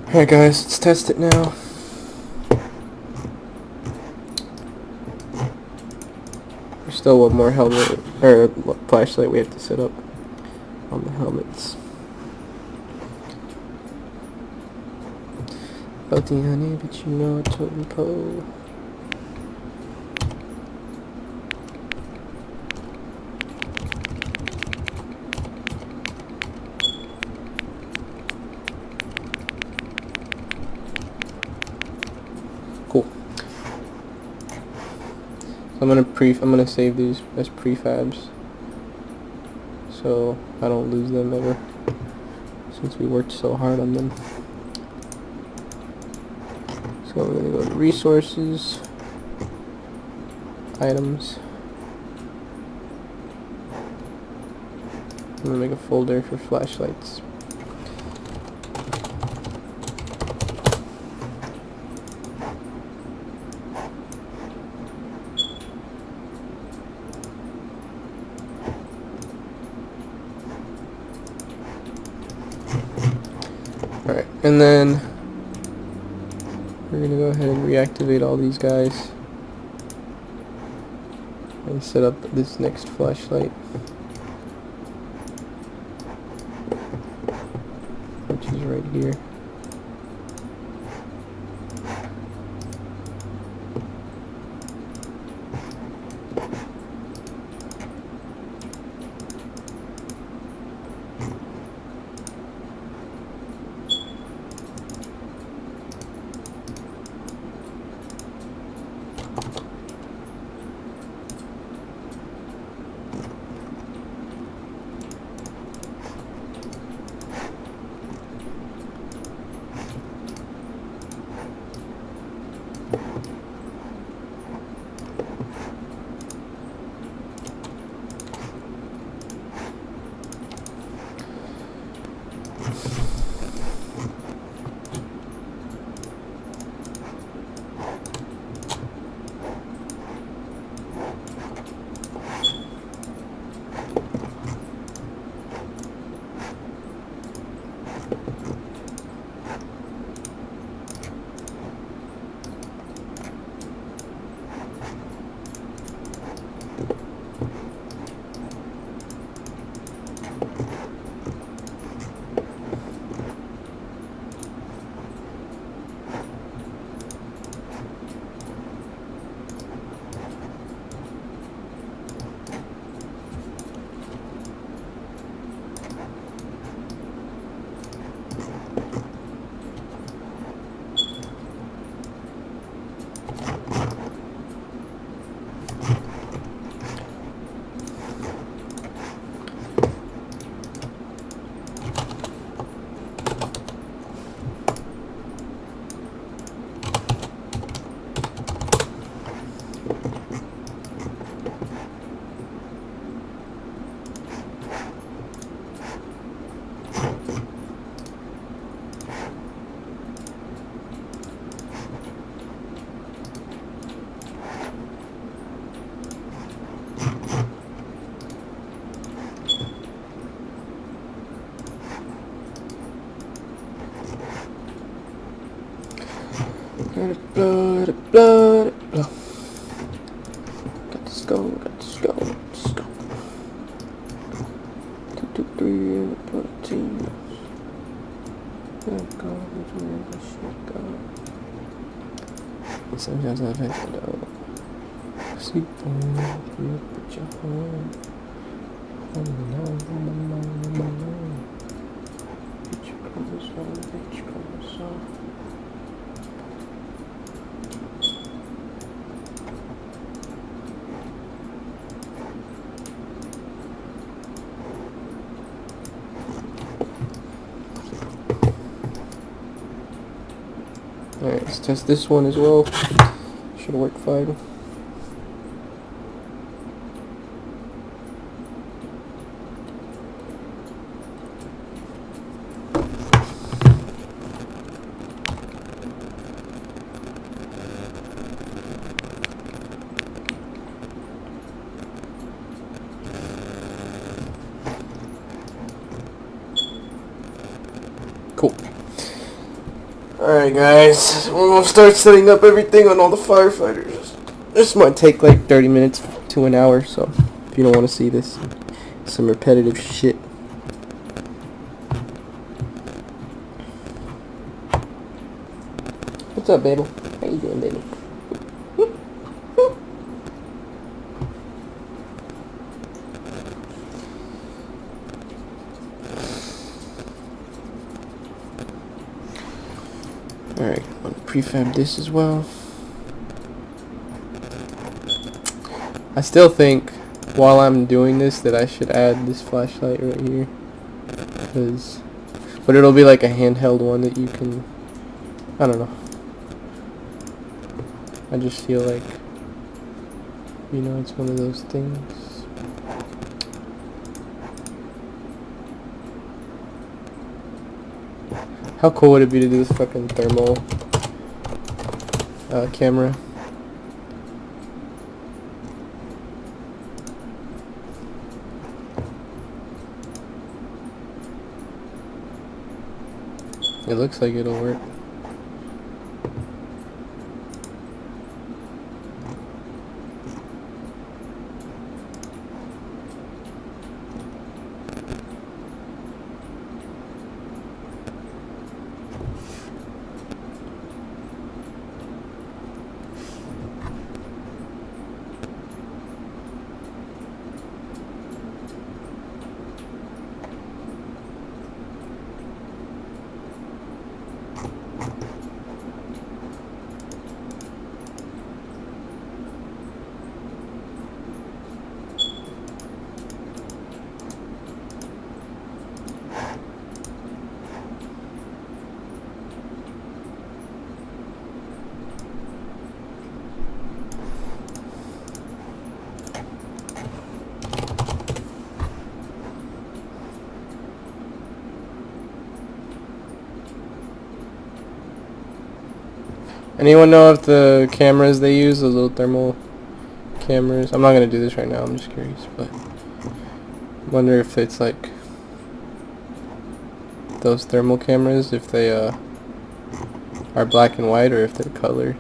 Alright guys, let's test it now. There's still one more helmet, or flashlight we have to set up on the helmets. Healthy honey, but you know a totem pole. Cool. So I'm gonna save these as prefabs, so I don't lose them ever, since we worked so hard on them. So I'm gonna go to resources, items. I'm gonna make a folder for flashlights. Alright, and then we're gonna go ahead and reactivate all these guys and set up this next flashlight, which is right here. Blood, blood, blood. Got to go, got to go, let's go. 2, 2, 3, and put a team. Let go, let the shit go. Sometimes I've had to go. Sleep on, put your home. Oh no, bitch, chromosome, bitch, chromosome. Alright, let's test this one as well. Should work fine. Cool. Alright guys, we're gonna start setting up everything on all the firefighters. This might take like 30 minutes to an hour, so if you don't want to see this, some repetitive shit. What's up, baby? How you doing, baby? Alright, I'm gonna prefab this as well. I still think while I'm doing this that I should add this flashlight right here. But it'll be like a handheld one that you can, I don't know. I just feel like, you know, it's one of those things. How cool would it be to do this fucking thermal camera? It looks like it'll work. Anyone know if the cameras they use, those little thermal cameras? I'm not gonna do this right now, I'm just curious, but I wonder if it's like those thermal cameras, if they are black and white or if they're colored.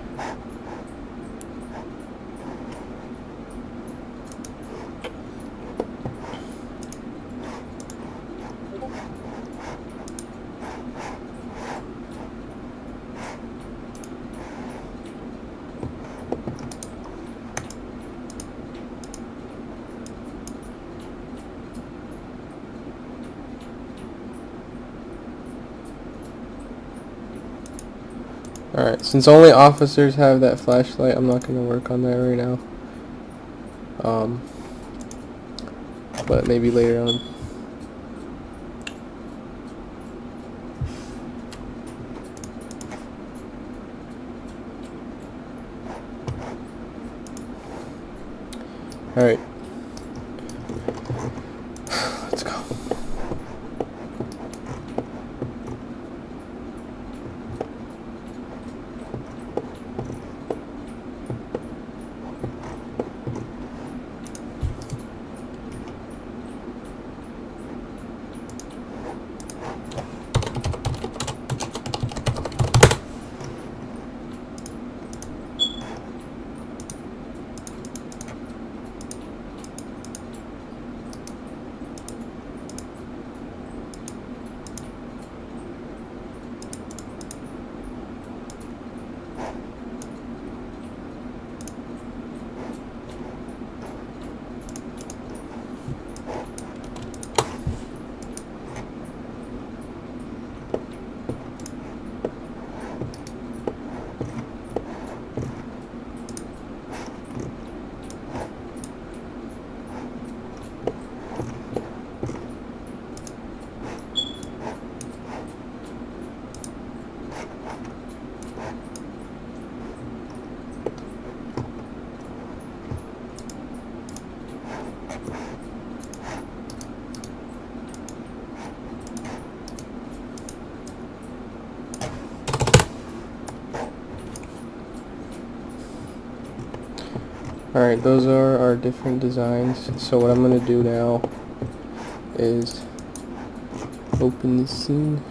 Alright, since only officers have that flashlight, I'm not going to work on that right now. But maybe later on. Alright. Let's go. Alright, those are our different designs. So what I'm going to do now is open the scene.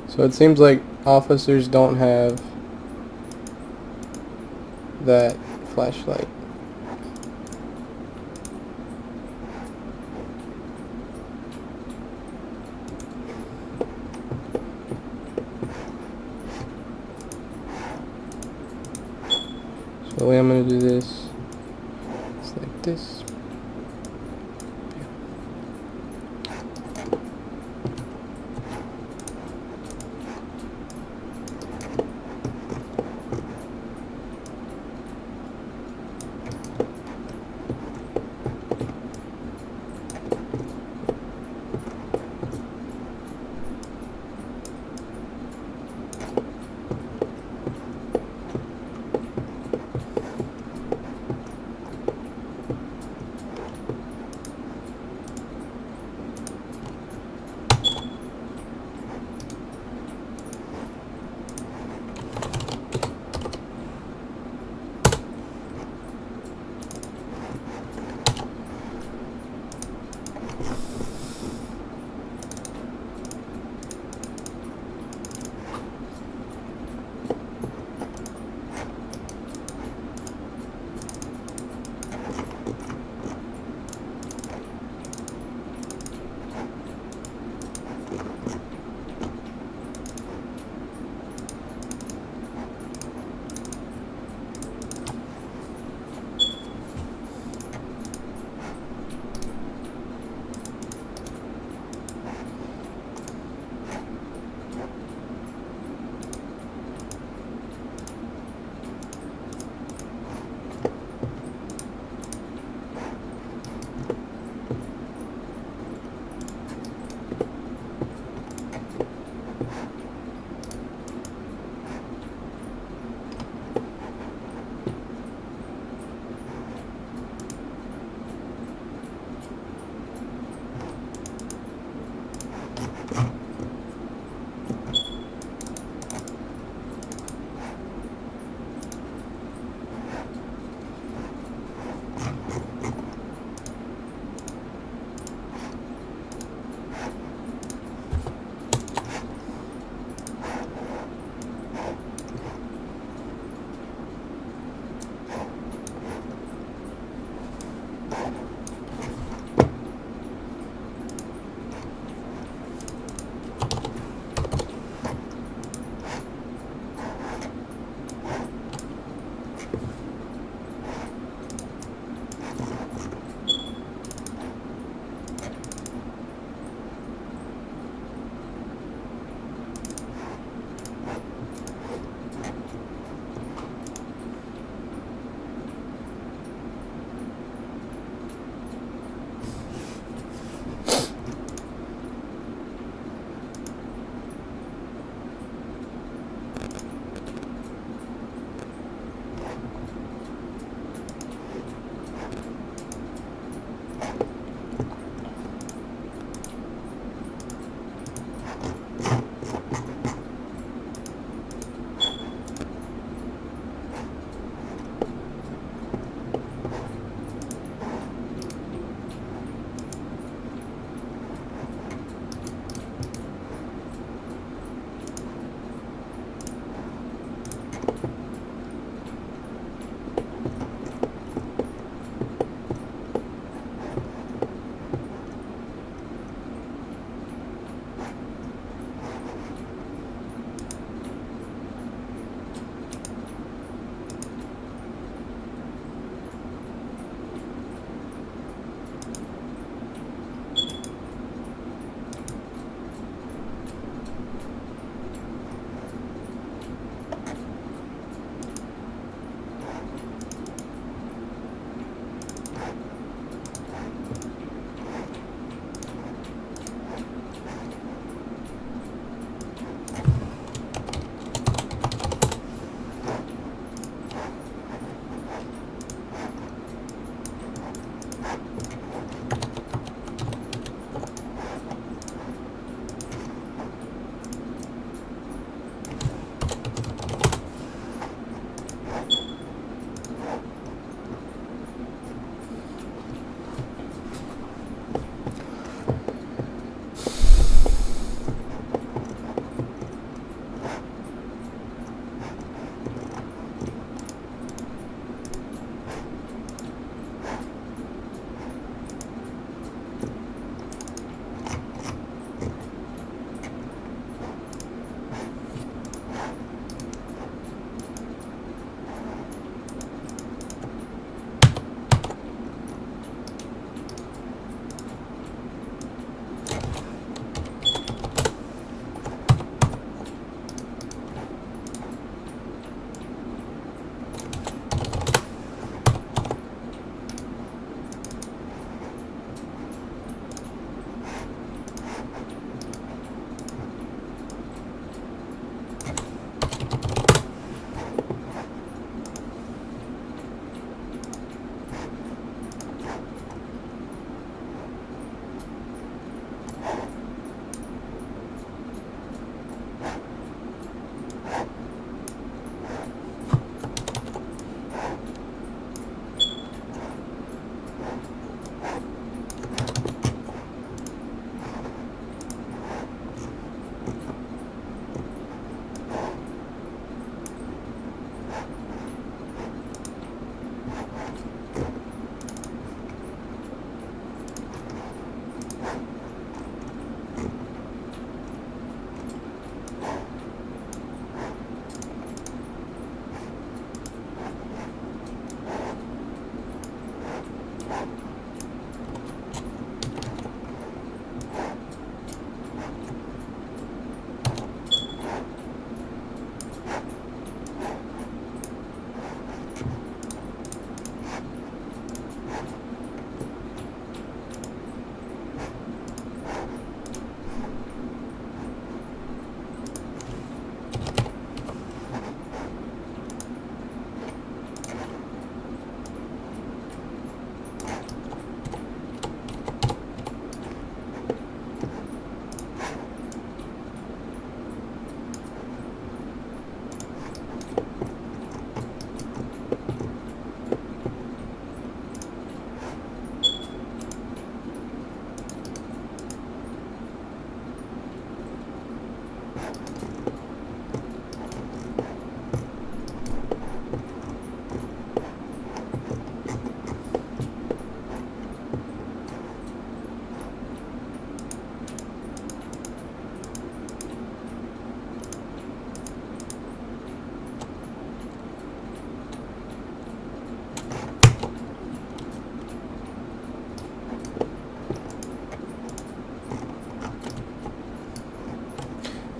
So it seems like officers don't have that flashlight. So the way I'm going to do this is like this.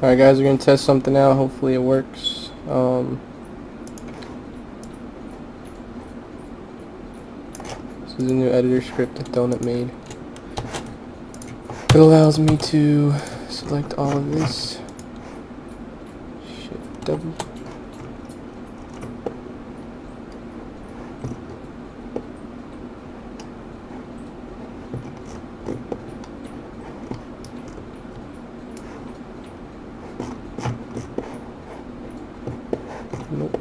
Alright guys, we're going to test something out. Hopefully it works. This is a new editor script that Donut made. It allows me to select all of this. Shit, W. Nope.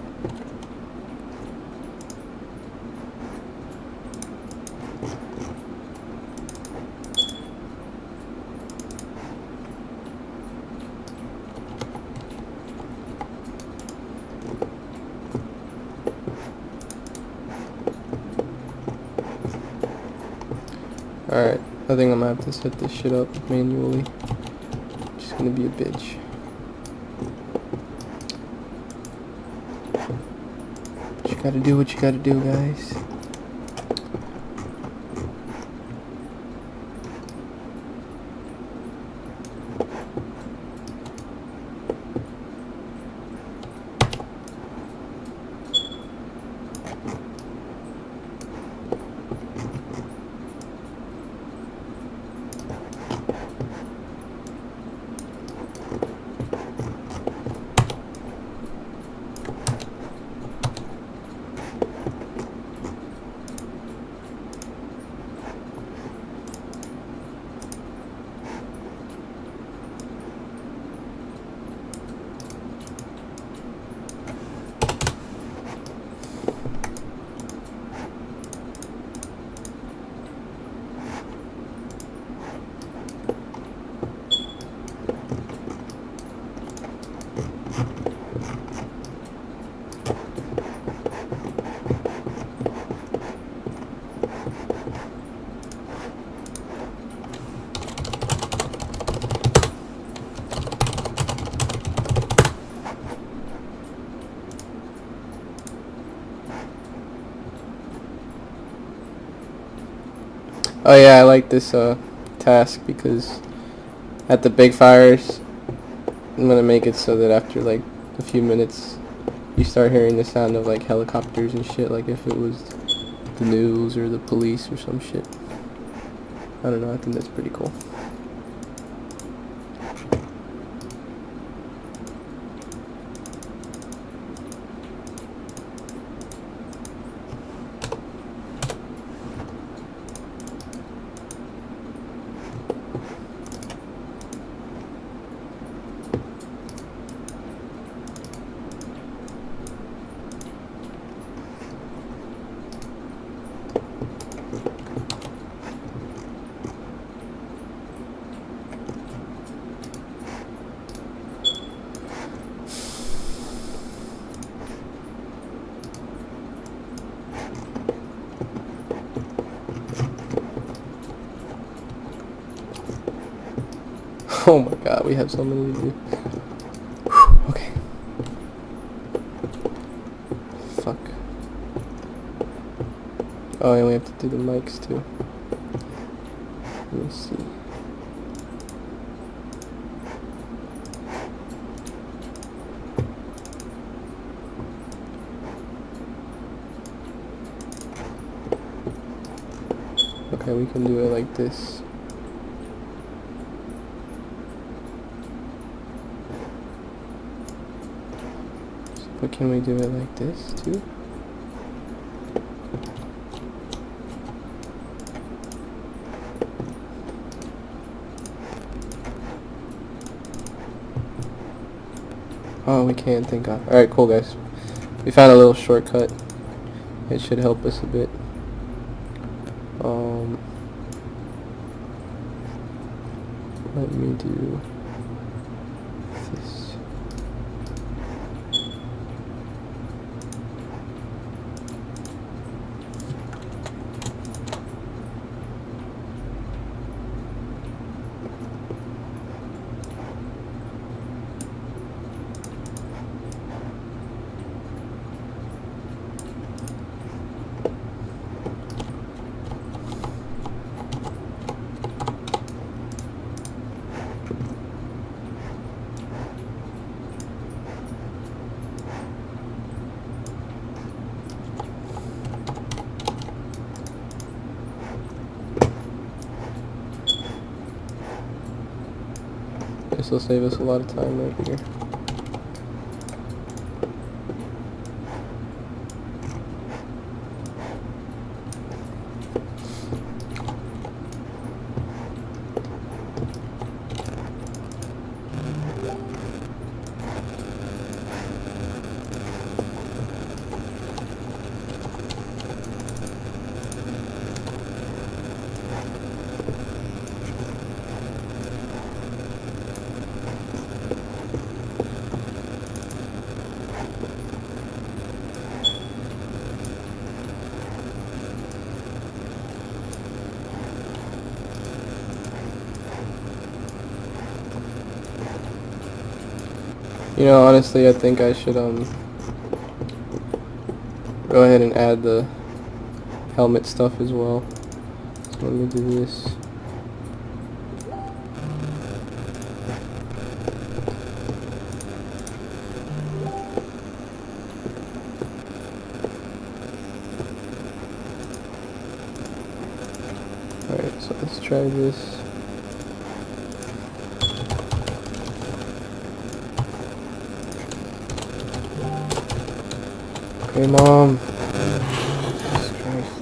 Alright, I think I'm gonna have to set this shit up manually. Just gonna be a bitch. You gotta do what you gotta do, guys. Oh yeah, I like this task because at the big fires, I'm gonna make it so that after like a few minutes, you start hearing the sound of like helicopters and shit, like if it was the news or the police or some shit. I don't know, I think that's pretty cool. Oh my god, we have so many to do. Whew, okay. Fuck. Oh, and we have to do the mics too. Let me see. Okay, we can do it like this. But can we do it like this too? Oh, we can't, thank God. Alright, cool guys. We found a little shortcut. It should help us a bit. Let me do this. This will save us a lot of time right here. You know, honestly, I think I should go ahead and add the helmet stuff as well. So let me do this. Alright, so let's try this. Hey, Mom. Jesus Christ.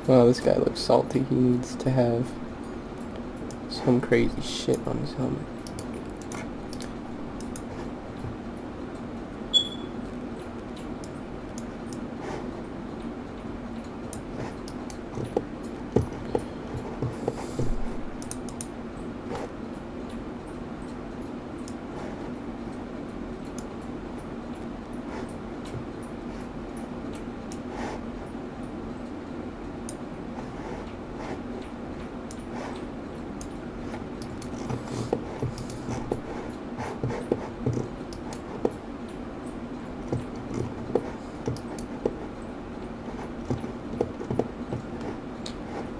Wow, this guy looks salty. He needs to have some crazy shit on his helmet.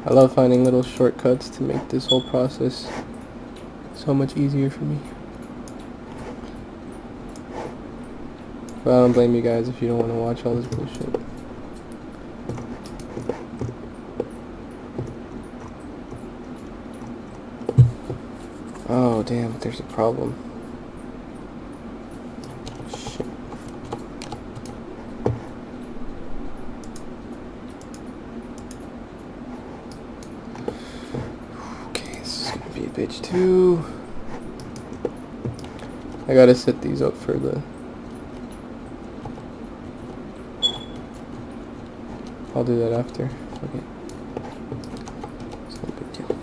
I love finding little shortcuts to make this whole process so much easier for me. But I don't blame you guys if you don't want to watch all this bullshit. Oh damn, but there's a problem. Shit. Okay, this is gonna be a bitch too. I gotta set these up for the... I'll do that after. Okay. It's no big deal.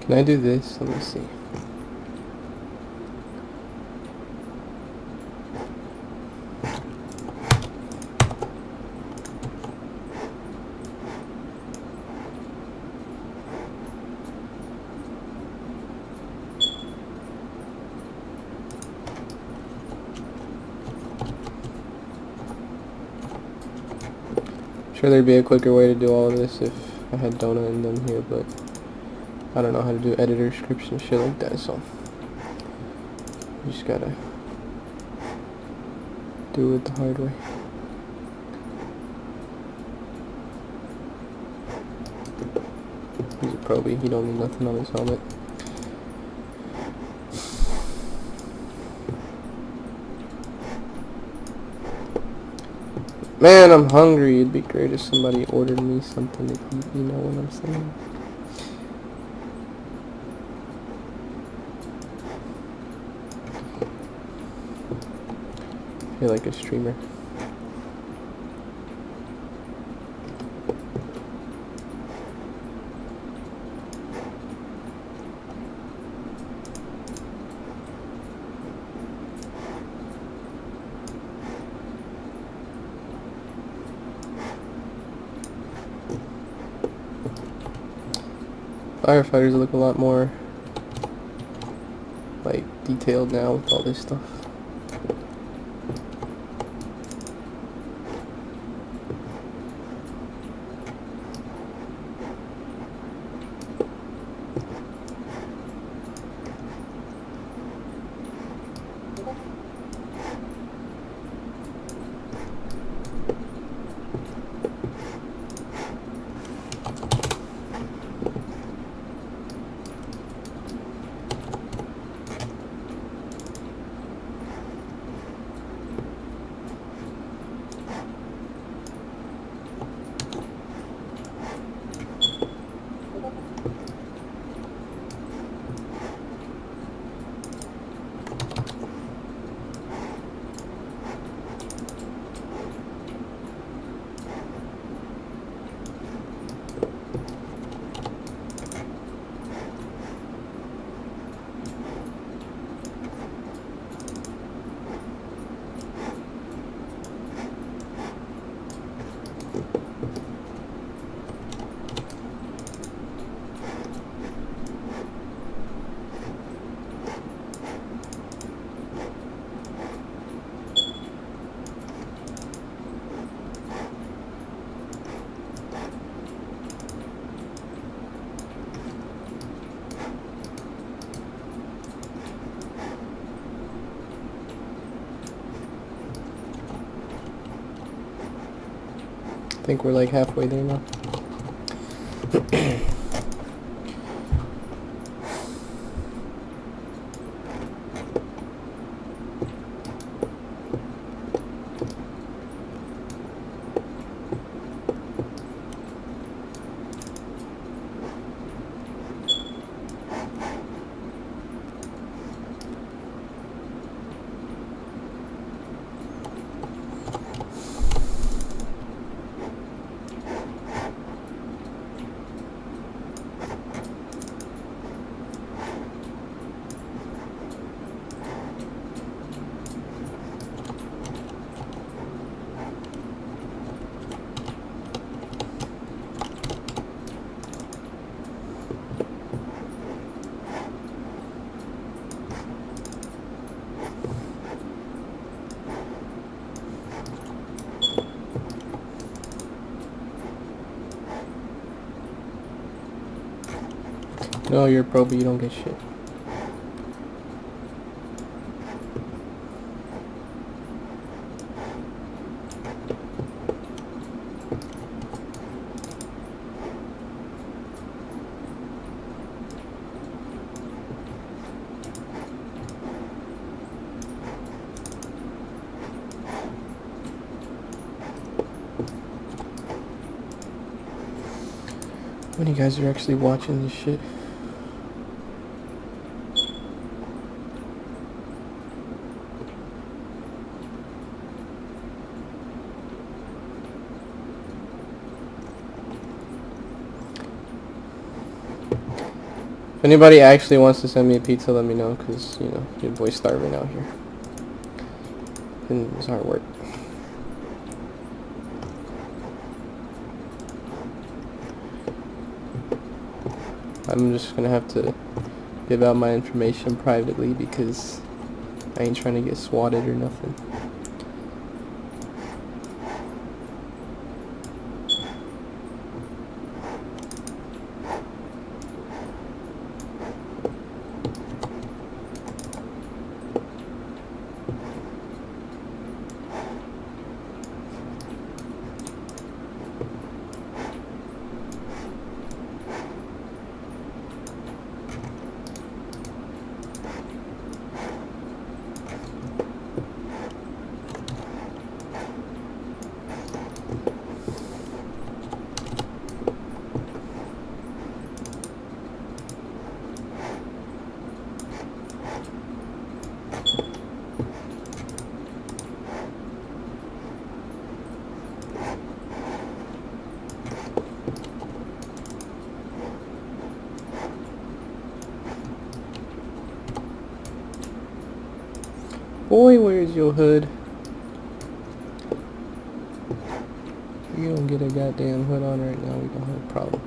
Can I do this? Let me see. I'm sure there'd be a quicker way to do all of this if I had Donut and them here, but I don't know how to do editor scripts and shit like that, so you just gotta do it the hard way. He's a probie, he don't need nothing on his helmet. Man, I'm hungry. It'd be great if somebody ordered me something to eat, you know what I'm saying? I feel like a streamer. Firefighters look a lot more like detailed now with all this stuff. I think we're like halfway there now. No, you're a pro, but you don't get shit. When you guys are actually watching this shit. If anybody actually wants to send me a pizza, let me know, because, you know, your boy's starving out here. And it's hard work. I'm just gonna have to give out my information privately because I ain't trying to get swatted or nothing. Boy, where's your hood? You don't get a goddamn hood on right now, we don't have a problem.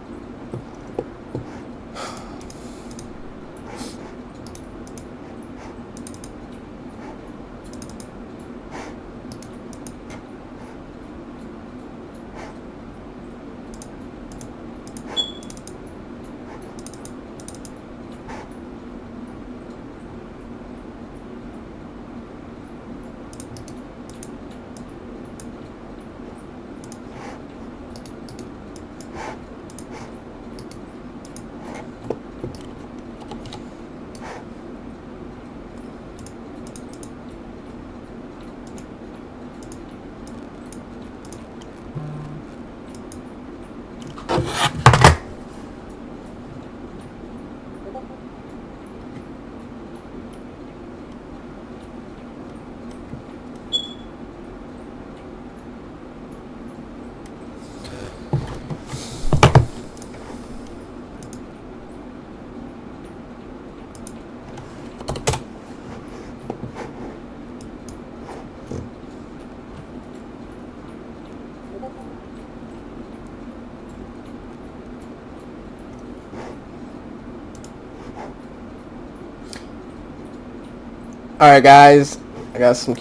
Alright guys, I got some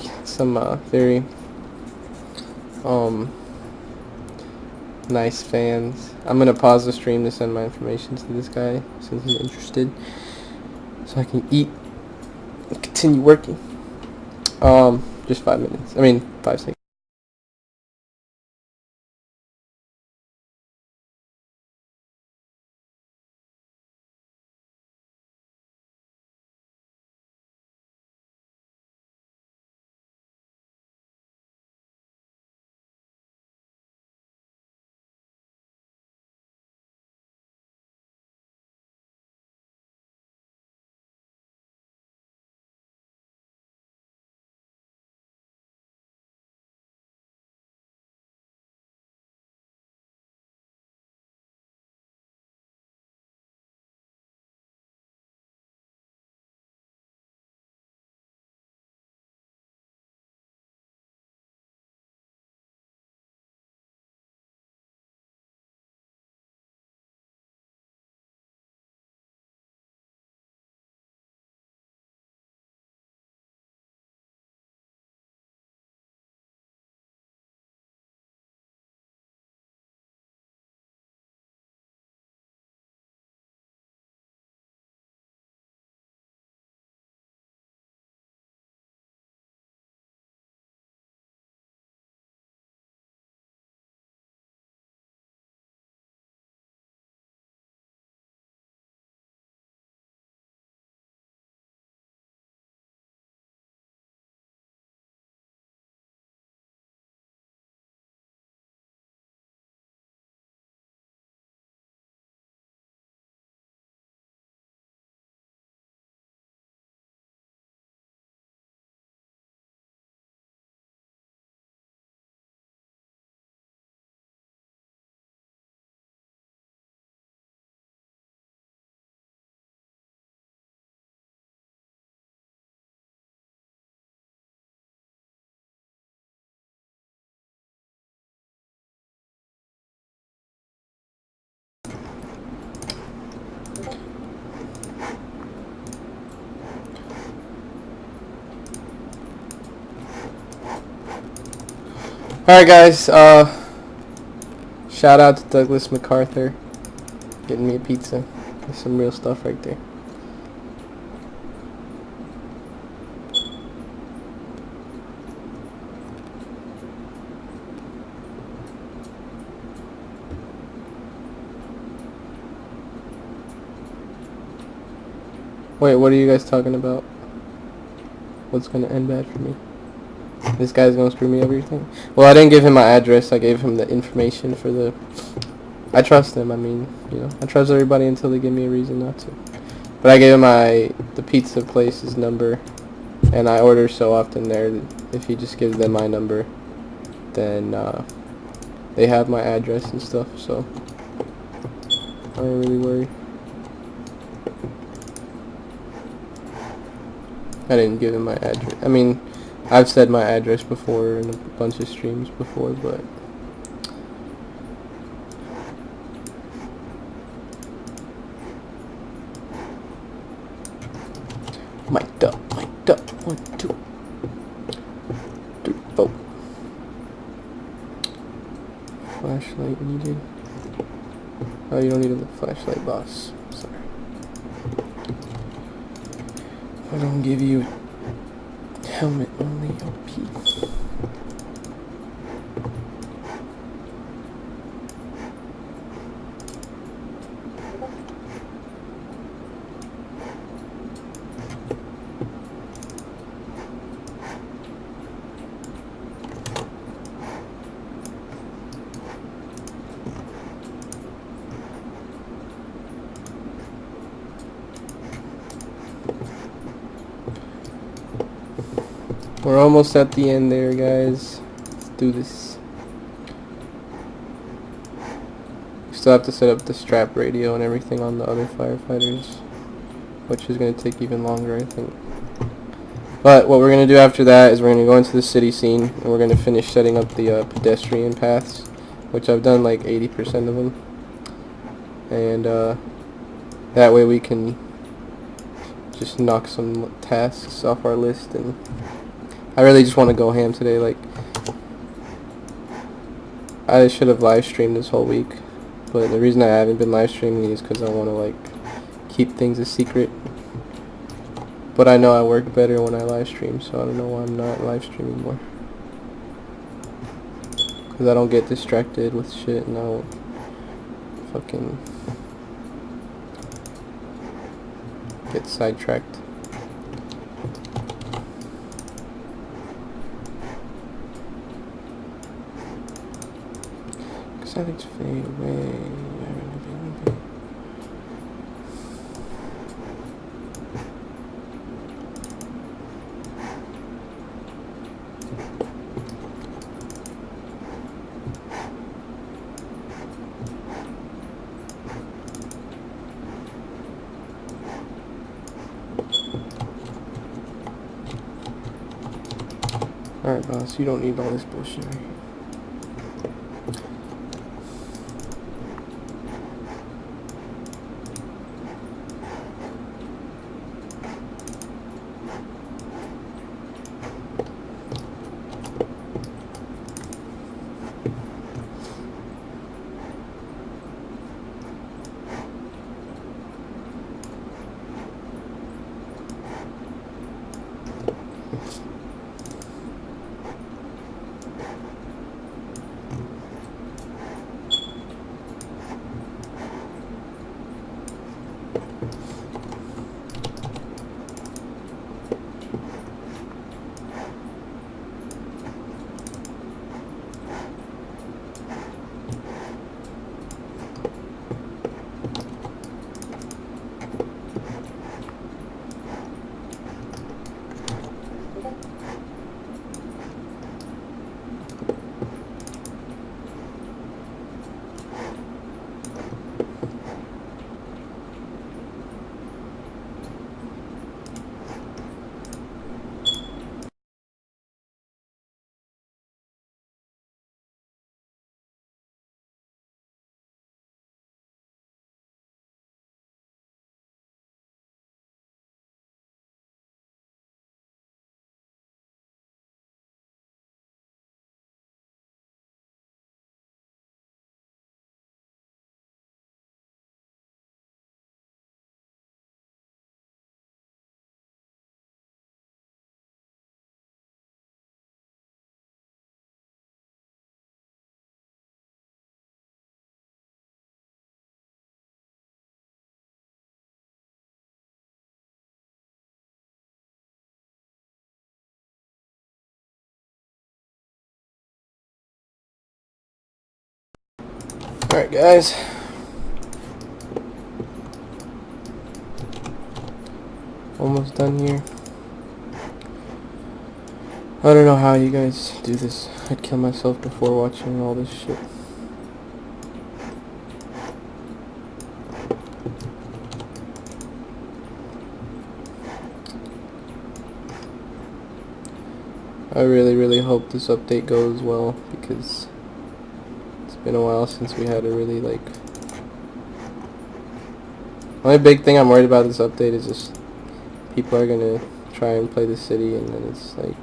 very nice fans. I'm gonna pause the stream to send my information to this guy since he's interested, so I can eat and continue working. Just 5 minutes. I mean 5 seconds. Alright guys, shout out to Douglas MacArthur getting me a pizza. That's some real stuff right there. Wait, what are you guys talking about? What's gonna end bad for me? This guy's gonna screw me over, you think? Well, I didn't give him my address. I gave him the information for the... I trust him. I mean, you know, I trust everybody until they give me a reason not to. But I gave him the pizza place's number, and I order so often there that if he just gives them my number, then they have my address and stuff, so I don't really worry. I didn't give him my address. I mean, I've said my address before in a bunch of streams before, but mic'd up, 1, 2, 3, 4. Flashlight needed. Oh, you don't need a flashlight, boss. Sorry. I don't give you helmet only OP. We're almost at the end there, guys. Let's do this. We still have to set up the strap radio and everything on the other firefighters, which is going to take even longer, I think. But what we're going to do after that is we're going to go into the city scene, and we're going to finish setting up the pedestrian paths, which I've done like 80% of them. And that way we can just knock some tasks off our list, and I really just want to go ham today. Like, I should have live streamed this whole week, but the reason I haven't been live streaming is because I want to like keep things a secret. But I know I work better when I live stream, so I don't know why I'm not live streaming more. Because I don't get distracted with shit, and I don't fucking get sidetracked. Because I think it's fade away. Alright, boss, you don't need all this bullshit right here. Alright, guys. Almost done here. I don't know how you guys do this. I'd kill myself before watching all this shit. I really hope this update goes well, because it's been a while since we had a really, like... The only big thing I'm worried about this update is just people are gonna try and play the city, and then it's like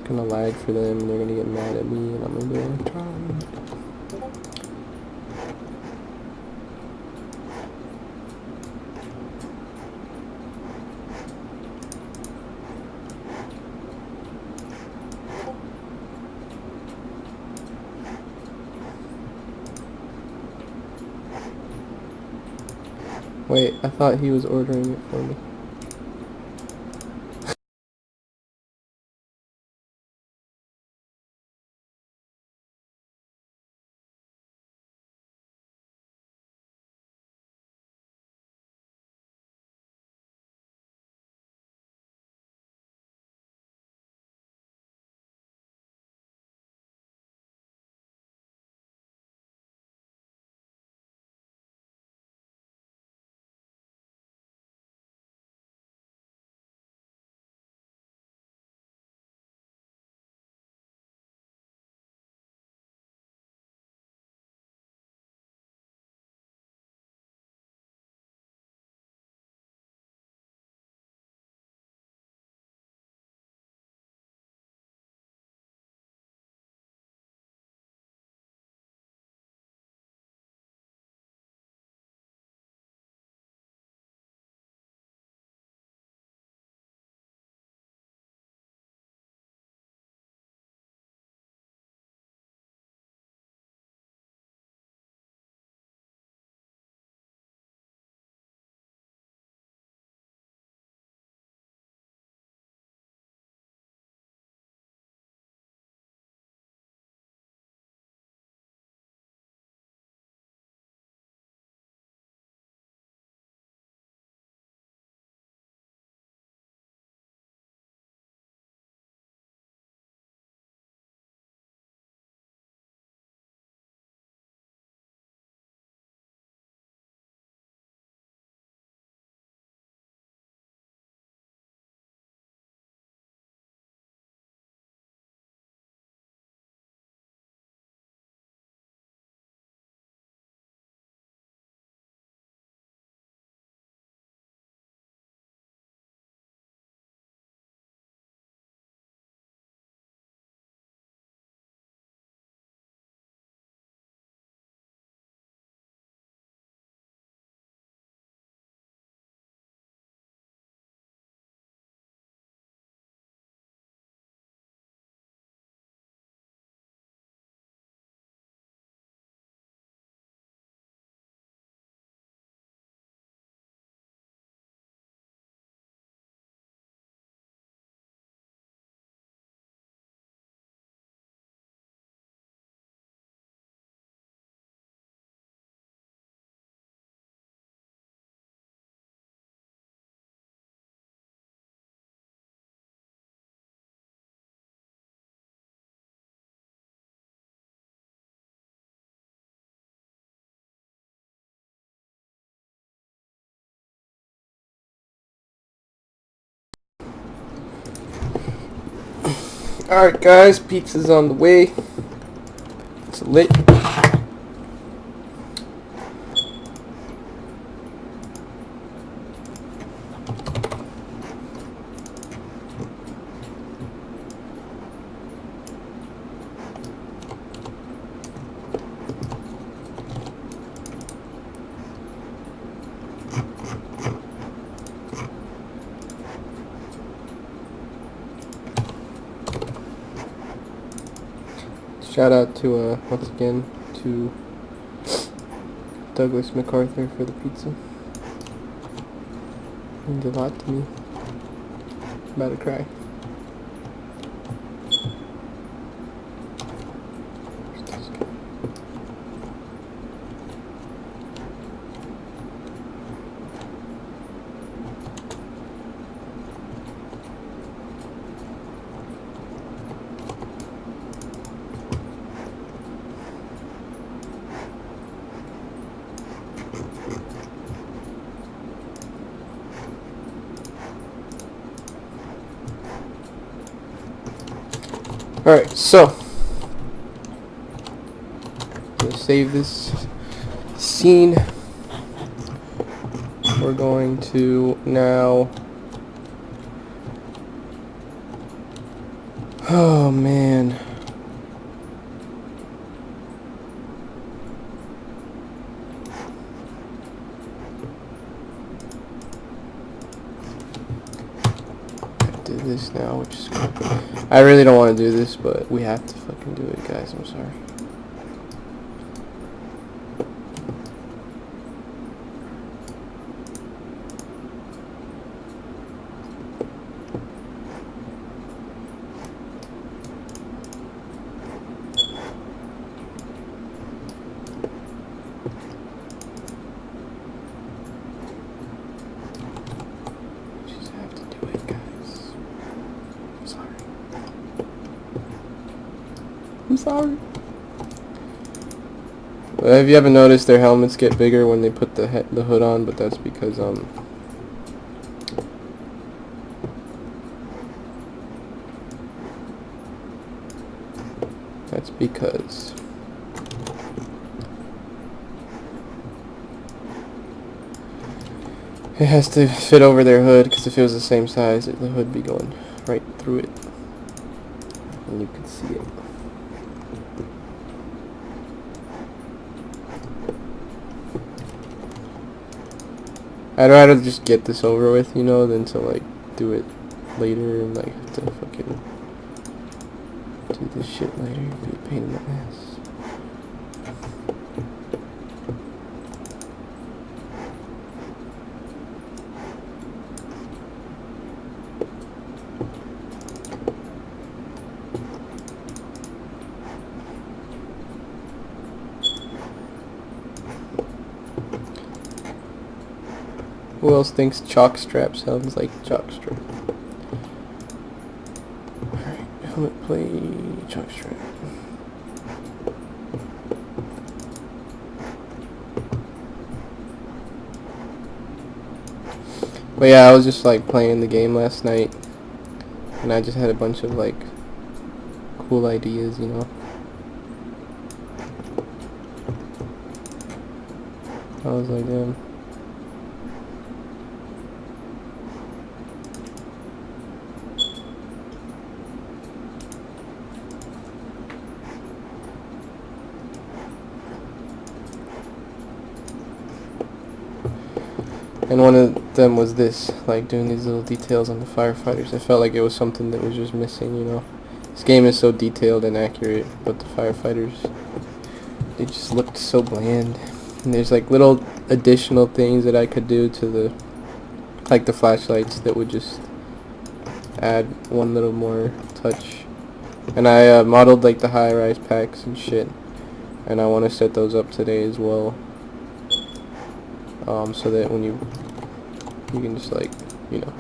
gonna lag for them, and they're gonna get mad at me, and I'm gonna be like, try. Wait, I thought he was ordering it for me. Alright guys, pizza's on the way. It's lit. Shout out to, once again, to Douglas MacArthur for the pizza. Means a lot to me. I'm about to cry. Alright, so to save this scene, we're going to now, oh man, do this now, which is good. I really don't want to do this, but we have to fucking do it, guys. I'm sorry. Just have to do it, guys. I'm sorry. I'm sorry. Have you ever noticed their helmets get bigger when they put the hood on? But that's because it has to fit over their hood, because if it was the same size, the hood would be going right through it. And you can see it. I'd rather just get this over with, you know, than to like do it later and like have to fucking do this shit later. It'd be a pain in the ass. Who else thinks jockstrap sounds like jockstrap? Alright, helmet play, jockstrap. But yeah, I was just like playing the game last night, and I just had a bunch of like cool ideas, you know. I was like, damn. And one of them was this, like doing these little details on the firefighters. I felt like it was something that was just missing, you know. This game is so detailed and accurate, but the firefighters, they just looked so bland. And there's like little additional things that I could do to the, like the flashlights, that would just add one little more touch. And I modeled like the high-rise packs and shit, and I want to set those up today as well. So that when you can just like, you know,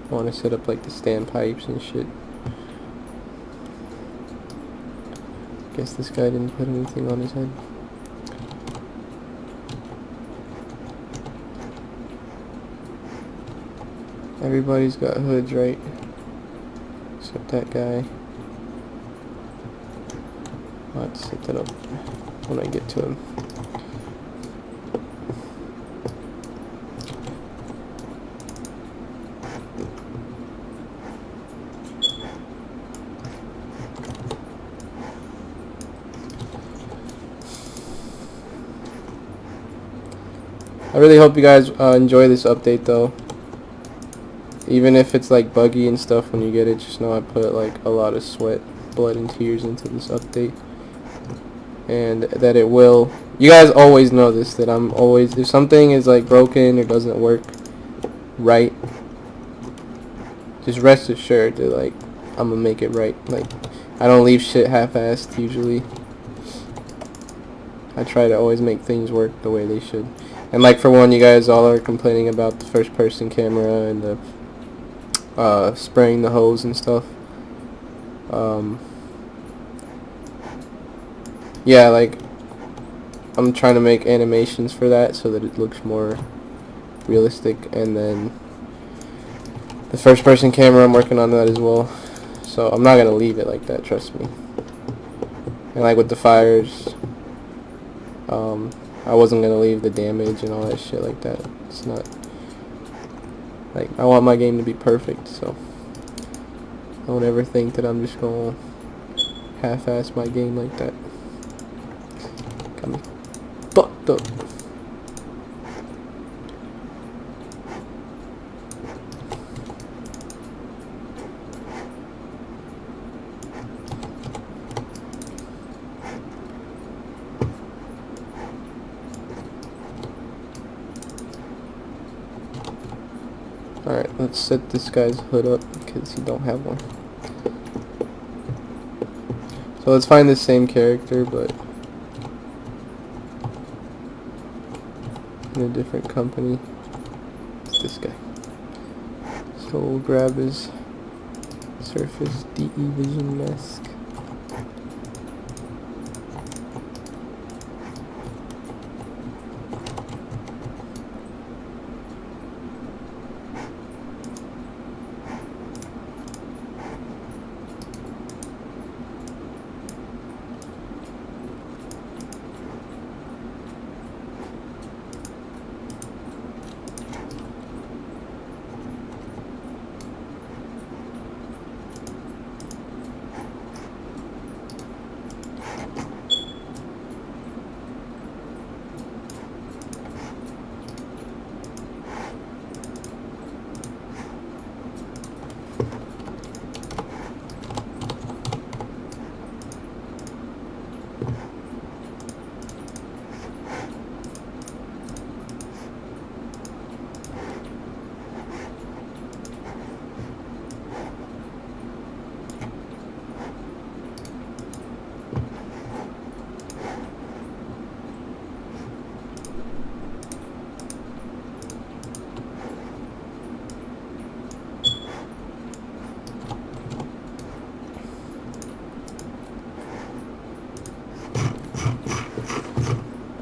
want to set up like the standpipes and shit. Guess this guy didn't put anything on his head. Everybody's got hoods, right? with that guy. Let's set that up when I get to him. I really hope you guys enjoy this update though. Even if it's like buggy and stuff when you get it, just know I put like a lot of sweat, blood, and tears into this update. And that it will, you guys always know this, that I'm always, if something is like broken or doesn't work right, just rest assured that like I'm gonna make it right. Like, I don't leave shit half-assed usually. I try to always make things work the way they should. And like for one, you guys all are complaining about the first person camera and the spraying the hose and stuff. Yeah, like I'm trying to make animations for that so that it looks more realistic, and then the first person camera, I'm working on that as well. So I'm not gonna leave it like that, trust me. And like with the fires, I wasn't gonna leave the damage and all that shit like that. It's not like, I want my game to be perfect, so don't ever think that I'm just gonna half-ass my game like that. Got me fucked up. Alright, let's set this guy's hood up because he don't have one. So let's find the same character but in a different company. It's this guy. So we'll grab his Surface DE Vision mask.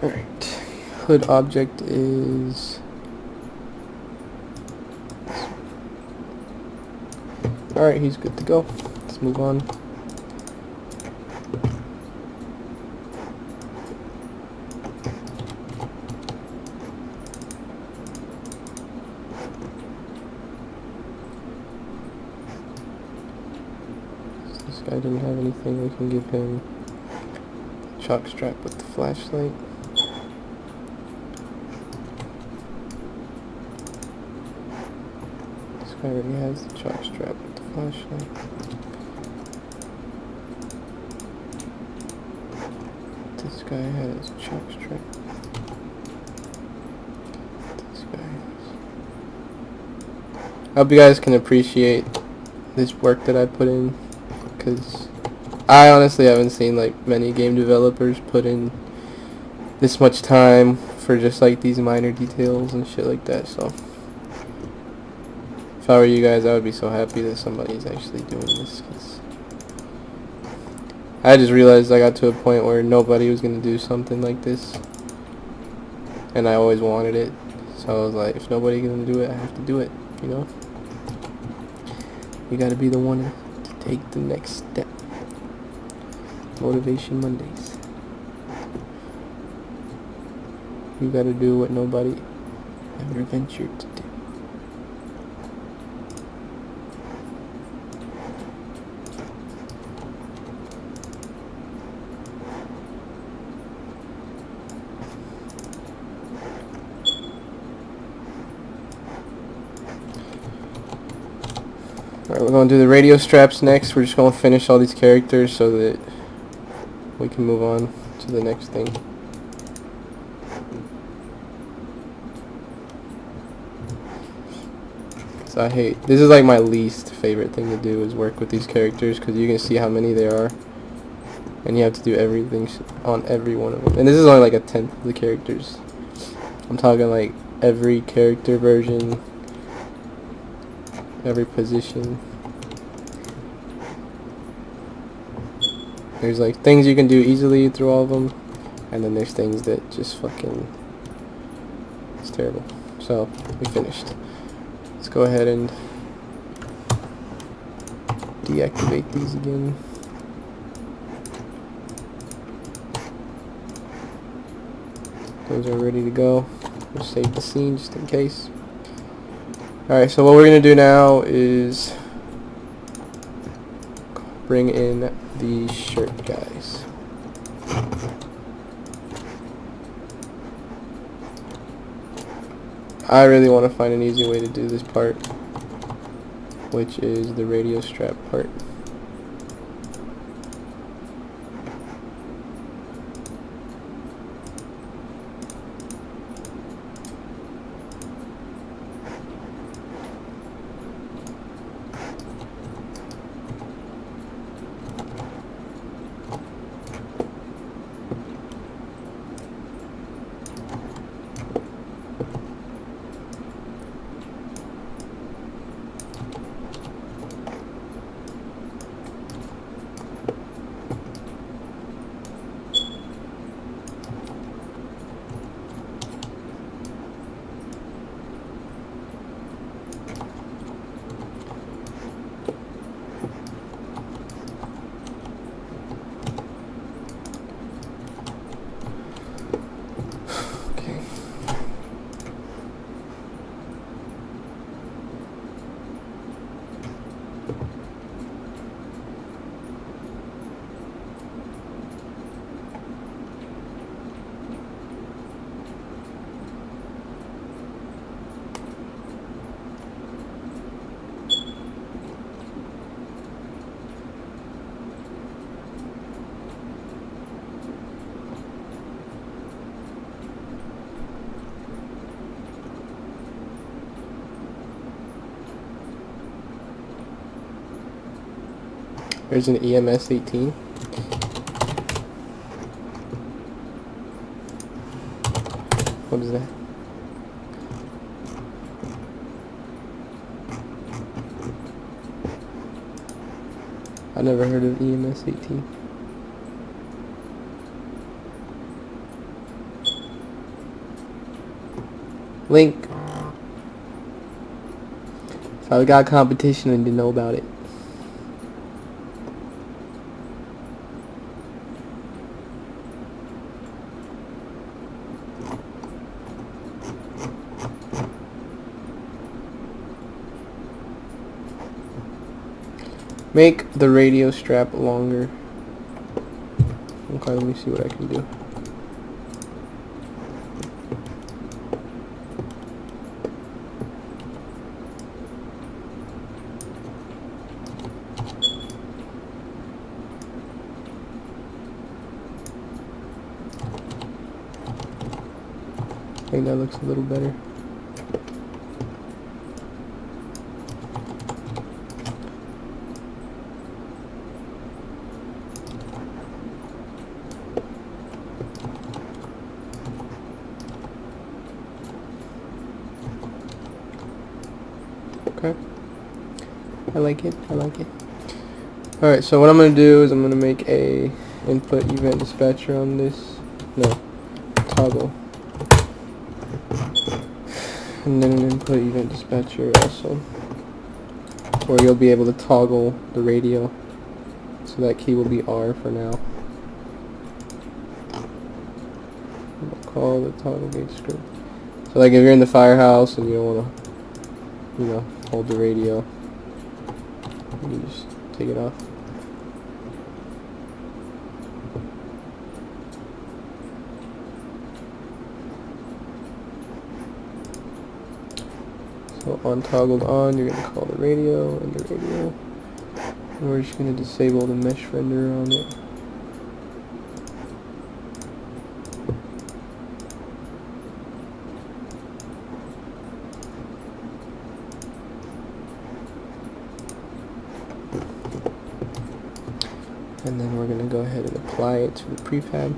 Alright, hood object is... Alright, he's good to go. Let's move on. This guy didn't have anything. We can give him a chalk strap with the flashlight. I already has the chalk strap with the flashlight. This guy has a chalk strap. This guy has. I hope you guys can appreciate this work that I put in, because I honestly haven't seen like many game developers put in this much time for just like these minor details and shit like that. So if I were you guys, I would be so happy that somebody's actually doing this, 'cause I just realized I got to a point where nobody was going to do something like this, and I always wanted it, so I was like, if nobody's going to do it, I have to do it, you know? You got to be the one to Take the next step. Motivation Mondays. You gotta do what nobody ever ventured to do. Alright, we're going to do the radio straps next. We're just going to finish all these characters so that we can move on to the next thing. So I hate, this is like my least favorite thing to do, is work with these characters, because you can see how many there are and you have to do everything on every one of them, and this is only like a tenth of the characters. I'm talking like every character version, every position. There's like things you can do easily through all of them, and then there's things that just fucking, it's terrible. So we finished. Let's go ahead and deactivate these again. Those are ready to go. We'll save the scene just in case. Alright, so what we're going to do now is bring in the shirt guys. I really want to find an easy way to do this part, which is the radio strap part. There's an EMS 18. What is that? I never heard of EMS 18. Link. So I got competition and didn't know about it. Make the radio strap longer. Okay, let me see what I can do. I think that looks a little better. Okay. I like it. I like it. Alright, so what I'm going to do is I'm going to make a input event dispatcher on this. No. Toggle. And then an input event dispatcher also. or you'll be able to toggle the radio. So that key will be R for now. We'll call the toggle gauge script. So like if you're in the firehouse and you don't want to, you know, hold the radio, you just take it off. So on toggled on, you're going to call the radio and the radio. And we're just going to disable the mesh renderer on it. And then we're going to go ahead and apply it to the prefab.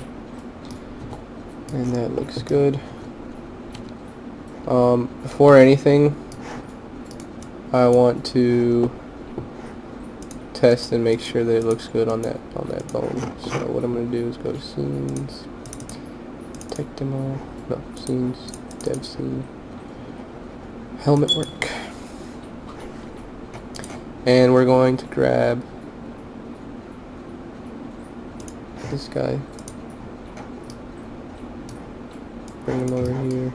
And that looks good. Before anything, I want to test and make sure that it looks good on that bone. So what I'm going to do is go to scenes, tech demo, no, scenes, dev scene, helmet work. And we're going to grab this guy, bring him over here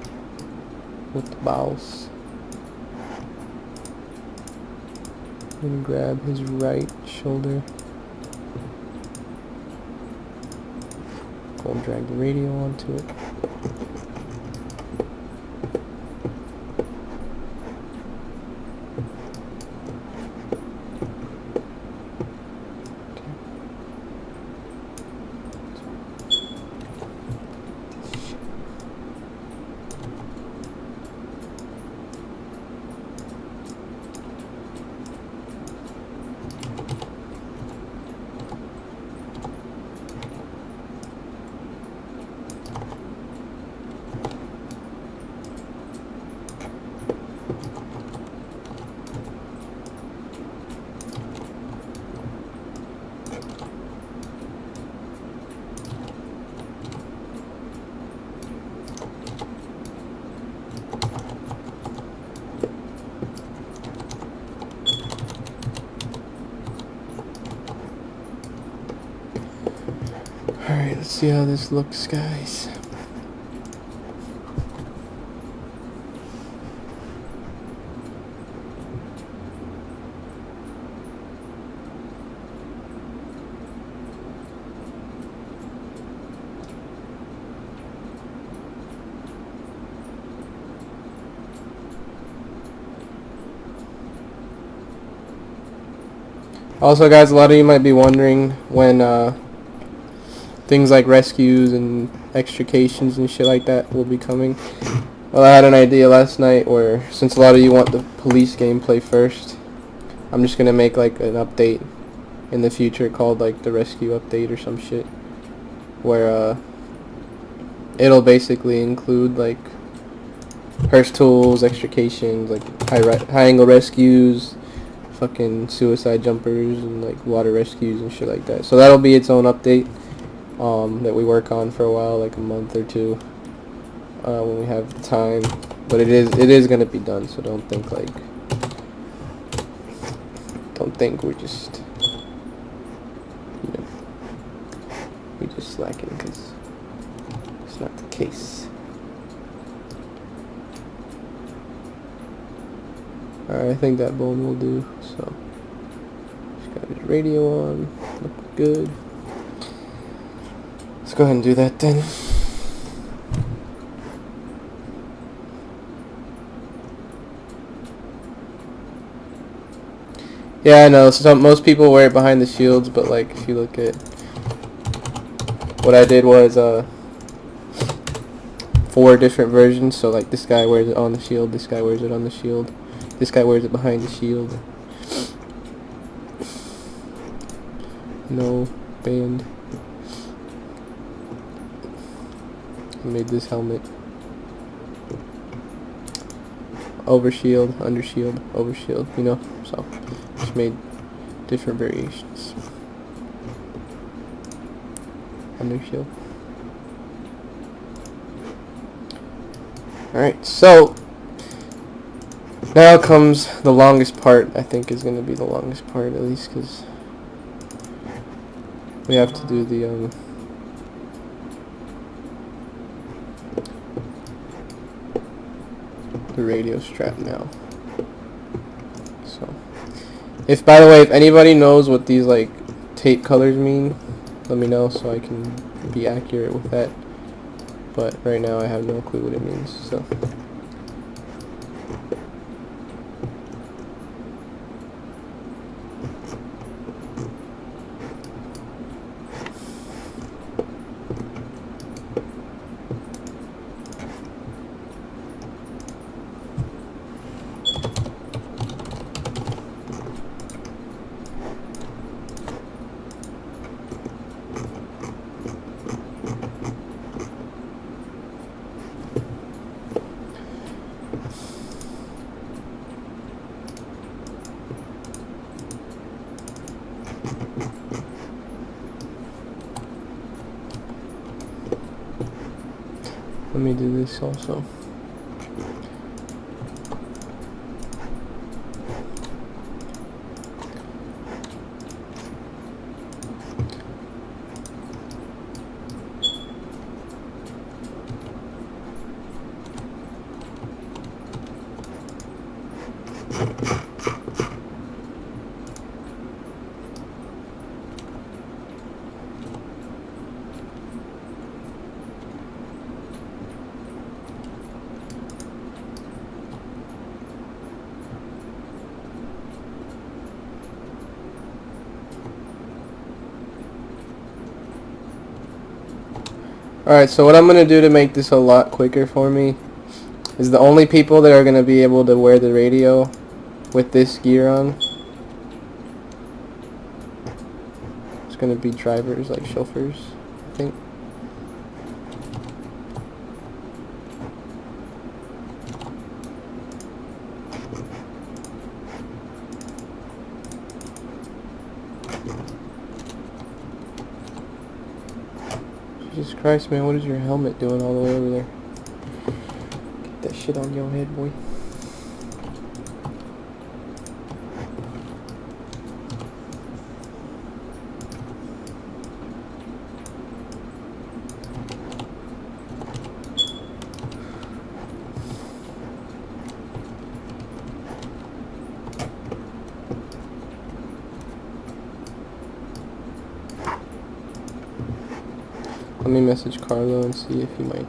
with the mouse, and grab his right shoulder, go and drag the radio onto it. Alright, let's see how this looks, guys. Also, guys, a lot of you might be wondering when things like rescues and extrications and shit like that will be coming. Well, I had an idea last night where, since a lot of you want the police gameplay first, I'm just gonna make like an update in the future called like the rescue update or some shit, where it'll basically include like hearse tools, extrications, like high angle rescues, fucking suicide jumpers, and like water rescues and shit like that. So that'll be its own update that we work on for a while, like a month or two, when we have the time. But it is gonna be done, so don't think we're just, you know, we're just slacking, because it's not the case. Alright, I think that bone will do. So just got his radio on, look good. Let's go ahead and do that then. Yeah, I know, most people wear it behind the shields, but like if you look at what I did was 4 different versions. So like this guy wears it on the shield, this guy wears it on the shield, this guy wears it behind the shield. No band. I made this helmet over shield, under shield, over shield, you know, so just made different variations. Under shield. Alright, so Now comes the longest part. I think is going to be the longest part, at least because we have to do the radio strap now. So, if, by the way, if anybody knows what these like tape colors mean, let me know so I can be accurate with that. But right now I have no clue what it means. So. Let me do this also. Alright, so what I'm going to do to make this a lot quicker for me is the only people that are going to be able to wear the radio with this gear on, it's going to be drivers, like chauffeurs, I think. Jesus Christ, man, what is your helmet doing all the way over there? Get that shit on your head, boy. Let me message Carlo and see if he might.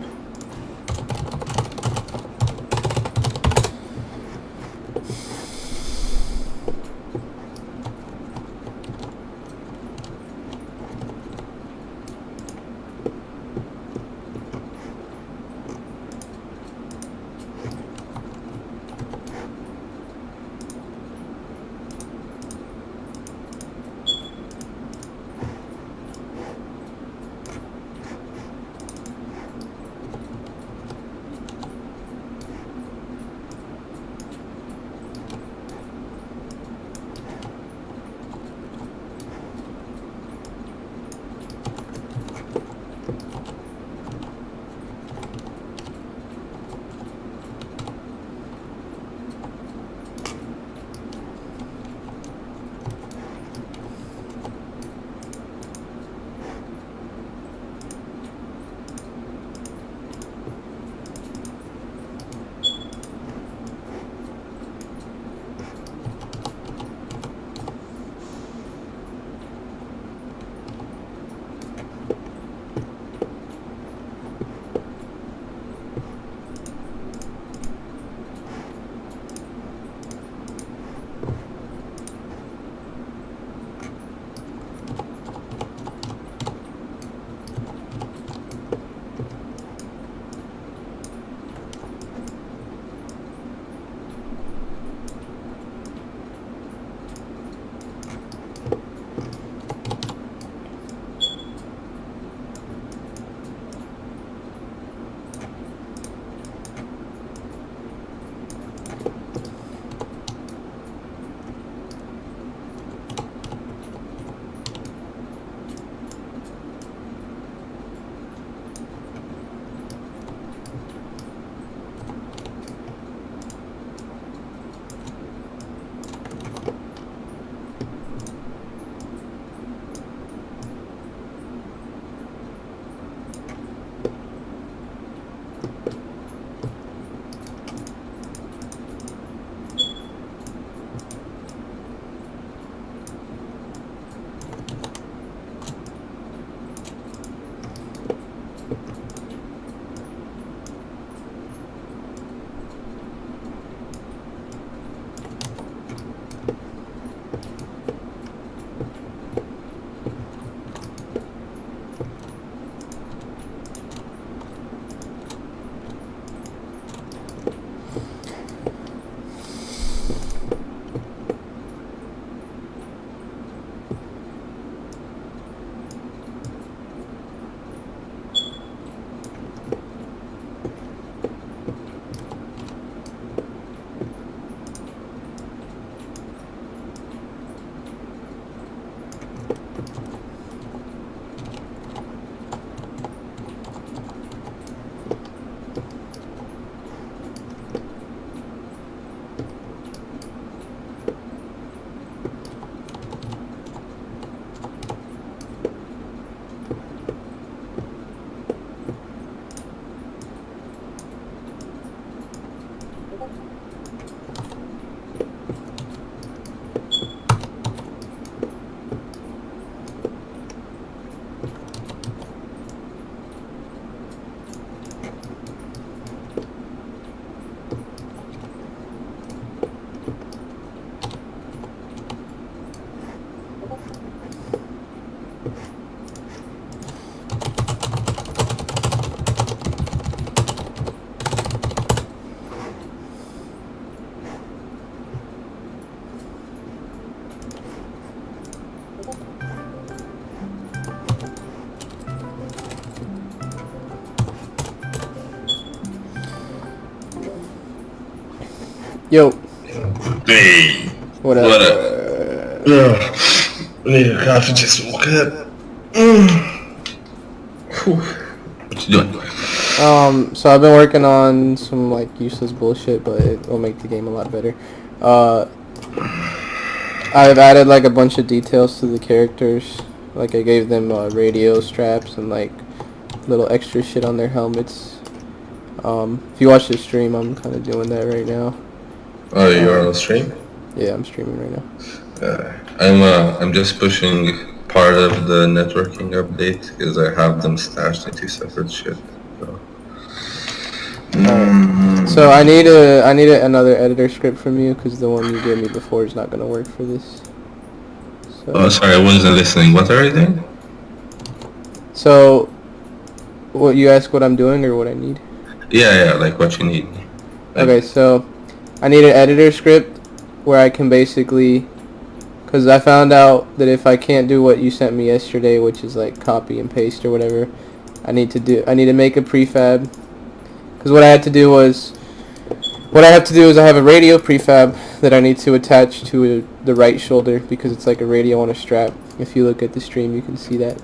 Yo. Hey. What up? What up? I need a coffee, just woke up. What you doing? So I've been working on some like useless bullshit, but it will make the game a lot better. I've added like a bunch of details to the characters. Like I gave them radio straps and like little extra shit on their helmets. If you watch the stream, I'm kind of doing that right now. Oh, you're on stream? Yeah, I'm streaming right now. I'm just pushing part of the networking update because I have them stashed in 2 separate shit. So. Alright. So I need another editor script from you because the one you gave me before is not gonna work for this. So, Oh, sorry, I wasn't listening. What are you doing? So, what you ask what I'm doing or what I need? Yeah, like what you need. Like, Okay, so I need an editor script where I can basically, because I found out that if I can't do what you sent me yesterday, which is like copy and paste or whatever, I need to make a prefab. Because what I have to do is I have a radio prefab that I need to attach to the right shoulder because it's like a radio on a strap. If you look at the stream, you can see that.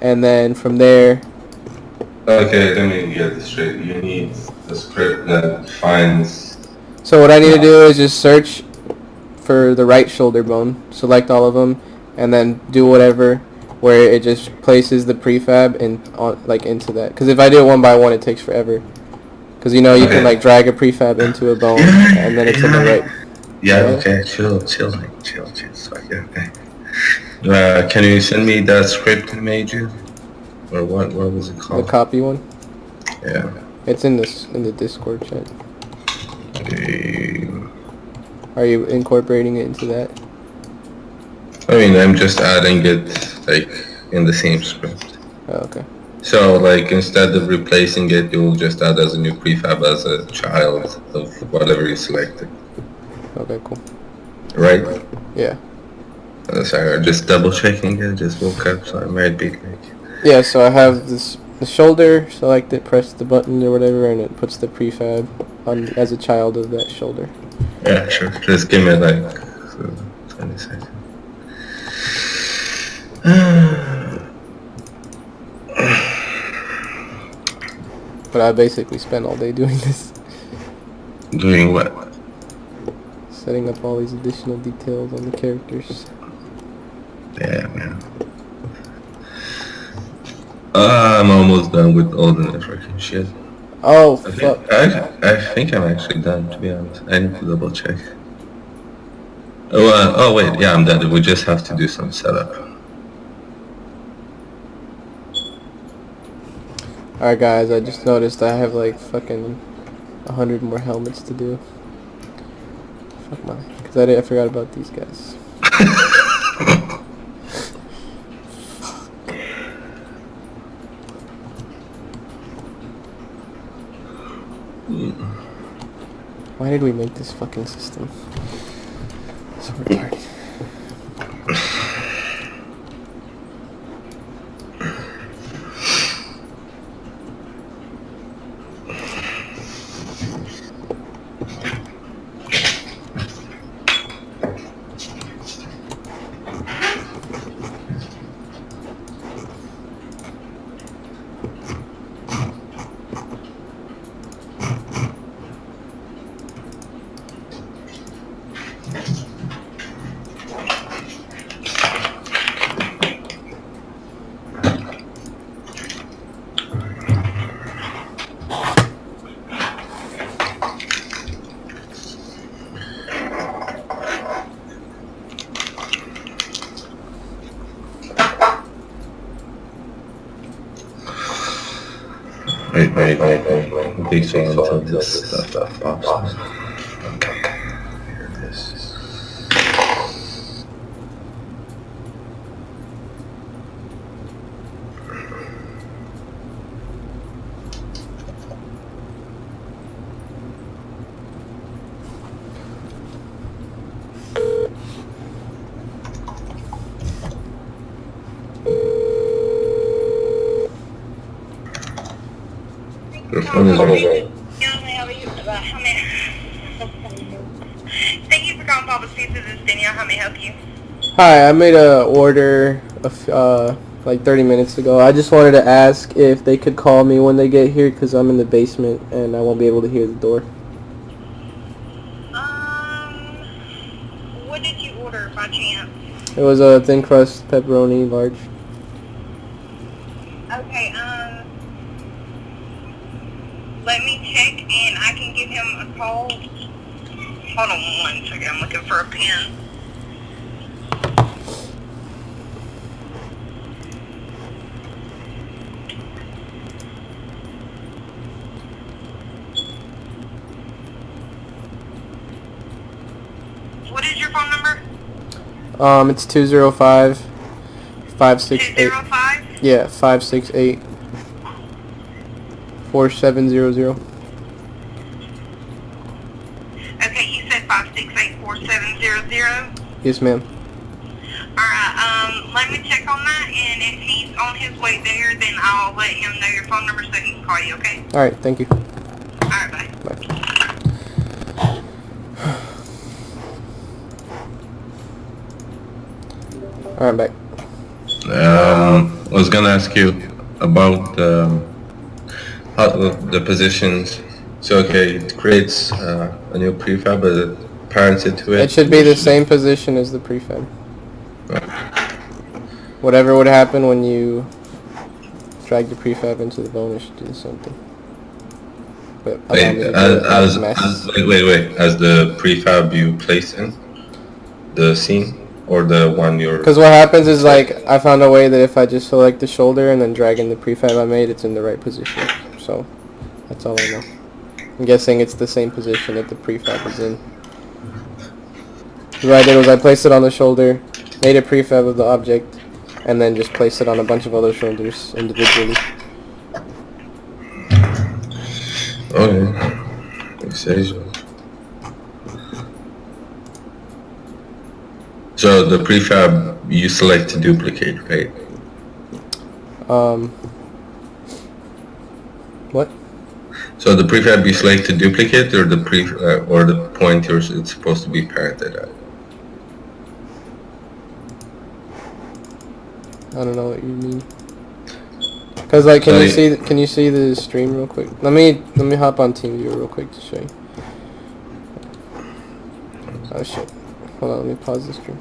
And then from there. Okay, let me get this straight. You need a script that finds... So what I need to do is just search for the right shoulder bone, select all of them, and then do whatever where it just places the prefab into that. Because if I do it one by one, it takes forever. Because you can like drag a prefab into a bone, and then it's in the right. Yeah, okay, chill. Okay. Can you send me that script I made you? Or what was it called? The copy one? Yeah. It's in the Discord chat. Are you incorporating it into that? I mean, I'm just adding it, like, in the same script. Oh, okay. So, like, instead of replacing it, you'll just add as a new prefab as a child of whatever you selected. Okay, cool. Right? Yeah. Sorry, I'm just double checking it, just woke up, so I might be like... Yeah, so I have the shoulder, select it, press the button or whatever, and it puts the prefab on as a child of that shoulder. Yeah, sure. Just give me like 20 seconds. But I basically spent all day doing this. Doing what? Setting up all these additional details on the characters. Yeah, man. I'm almost done with all the networking shit. Oh, fuck. I think I'm actually done, to be honest. I need to double check. Oh wait, yeah, I'm done. We just have to do some setup. Alright guys, I just noticed I have like fucking 100 more helmets to do. Fuck my... Because I forgot about these guys. Why did we make this fucking system? So retarded. Wait. Big fan until this stuff pops up. Okay. Here it is. Your phone is ringing. top office, this is Danielle. How may I help you? Hi, I made a order like 30 minutes ago. I just wanted to ask if they could call me when they get here because I'm in the basement and I won't be able to hear the door. What did you order by chance? It was a thin crust pepperoni large. Okay, let me check and I can give him a call. Hold on 1 second, I'm looking for a pen. What is your phone number? It's 205 568. 205? Yeah, 568 4700. Okay, you said 5684700. Yes, ma'am. Alright, let me check on that, and if he's on his way there, then I'll let him know your phone number so he can call you, okay? All right, thank you. Alright, bye. Bye. All right, back. I was gonna ask you about the positions. So okay, it creates a new prefab, but it parents it to it. It should be the same position as the prefab. Whatever would happen when you drag the prefab into the bone, it should do the same thing. But allow me to do it as a mess. Wait. As the prefab you place in the scene, or the one you're... Because what happens is, like, I found a way that if I just select the shoulder and then drag in the prefab I made, it's in the right position. So, that's all I know. I'm guessing it's the same position that the prefab is in. What I did was I placed it on the shoulder, made a prefab of the object, and then just placed it on a bunch of other shoulders individually. Okay. You say so. So the prefab you select to duplicate, right? What? So the prefab you select to duplicate, or the or the point it's supposed to be parented at? I don't know what you mean. Cause like, can you see the stream real quick? Let me hop on TeamViewer real quick to show you. Oh shit! Hold on, let me pause the stream.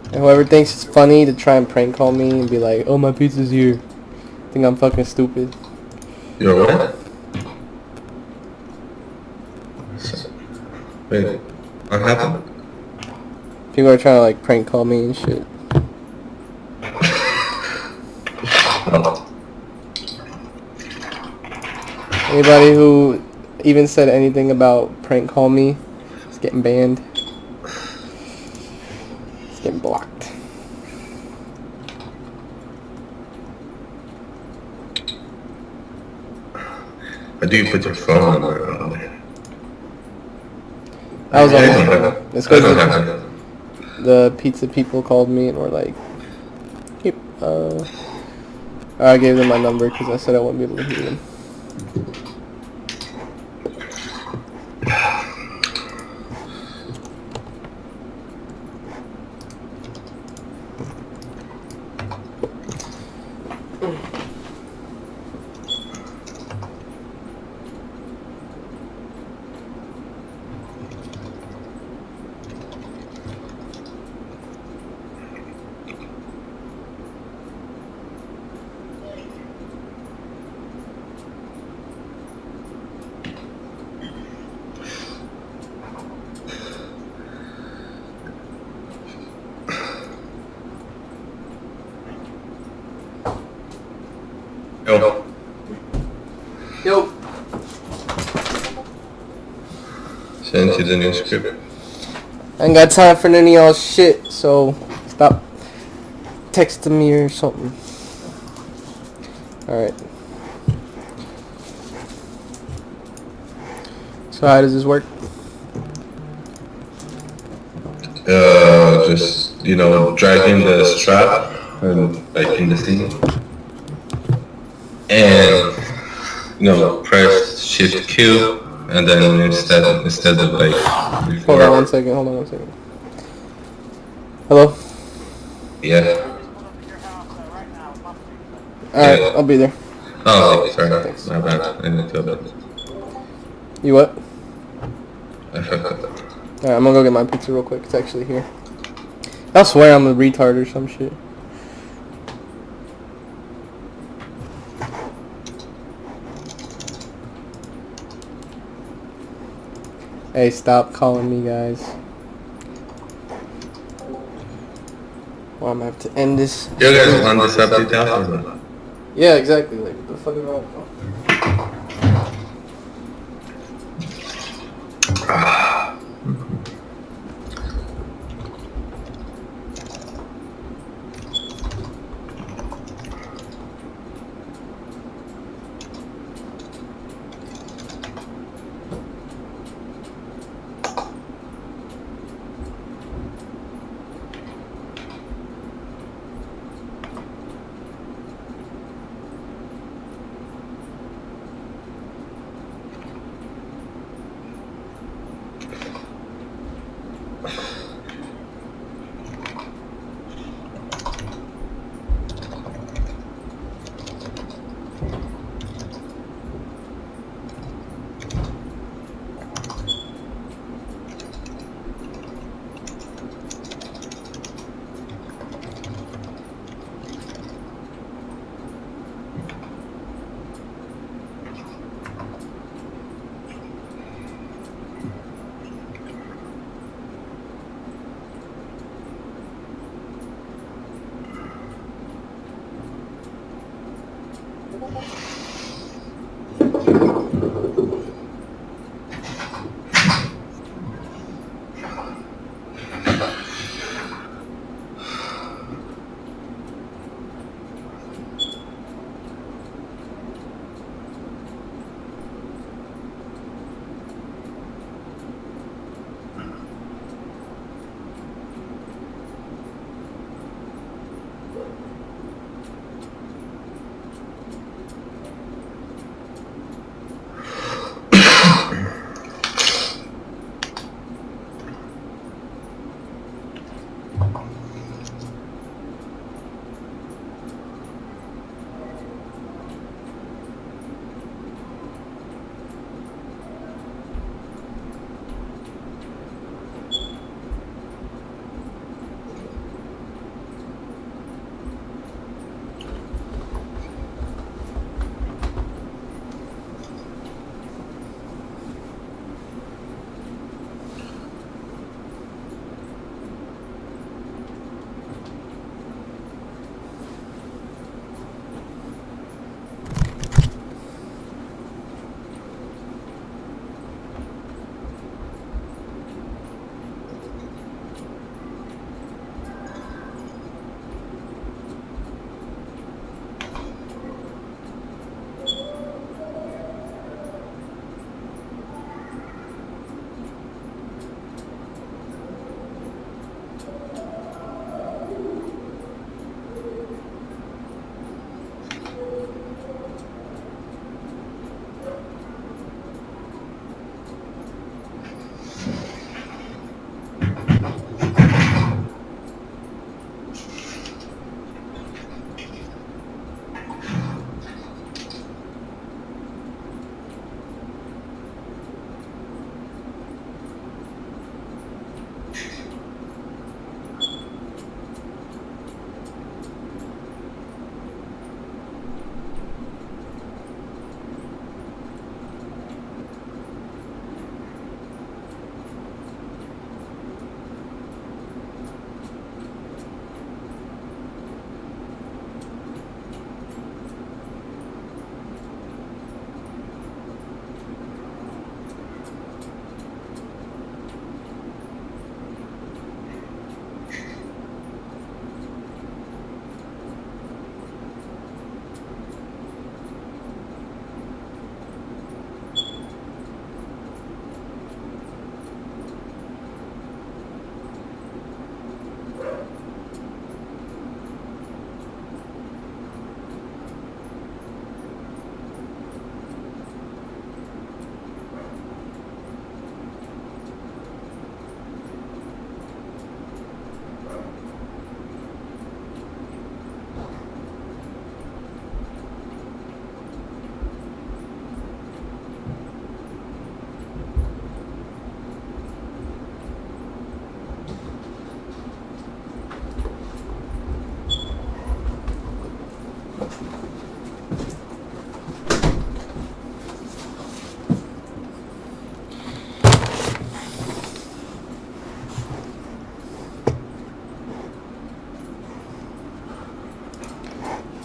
And whoever thinks it's funny to try and prank call me and be like, "Oh, my pizza's here," think I'm fucking stupid. You're what? Wait, what happened? People are trying to like prank call me and shit. Anybody who even said anything about prank call me is getting banned. It's getting blocked. How do you put your phone number on there? I was on. It's because the pizza people called me and were like, "Yep." I gave them my number because I said I wouldn't be able to hear them. Yo. Yo. Send you the new script. I ain't got time for none of y'all shit, so stop texting me or something. Alright. So how does this work? Just, you know, dragging the strap and like in the scene. And, you know, press Shift Q, and then instead of like before. Hold on one second. Hello? Yeah. Alright, Yeah. I'll be there. Oh, sorry. Thanks. My bad. I didn't feel bad. You what? I fucked up. Alright, I'm gonna go get my pizza real quick. It's actually here. I swear I'm a retard or some shit. Hey, stop calling me, guys. Well, I'm gonna have to end this. You guys want this update out or not? Yeah, exactly. Like, what the fuck is wrong?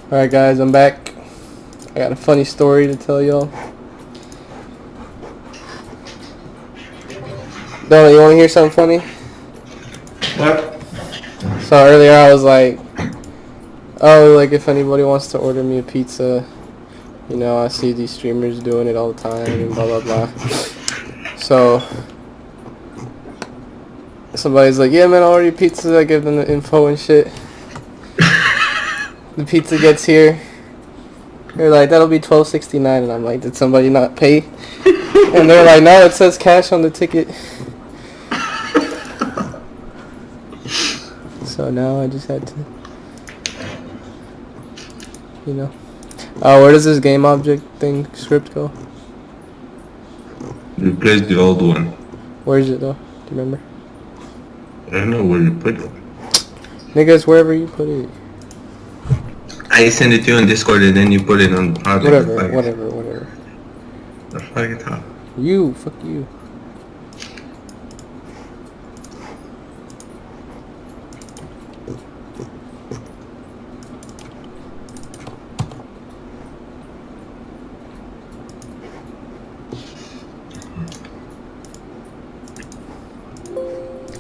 Alright guys, I'm back. I got a funny story to tell y'all. Donald, you wanna hear something funny? What? So earlier I was like, oh, like if anybody wants to order me a pizza, you know, I see these streamers doing it all the time and blah blah blah. So somebody's like, yeah man, I'll order you pizza. I give them the info and shit. The pizza gets here. They're like, that'll be $12.69, and I'm like, did somebody not pay? And they're like, no, it says cash on the ticket. So now I just had to, you know. Where does this game object thing script go? Replace the old one. Where is it though? Do you remember? I don't know where you put it. Niggas, wherever you put it. I send it to you on Discord and then you put it on the project. Whatever. The fuck it up. You, fuck you.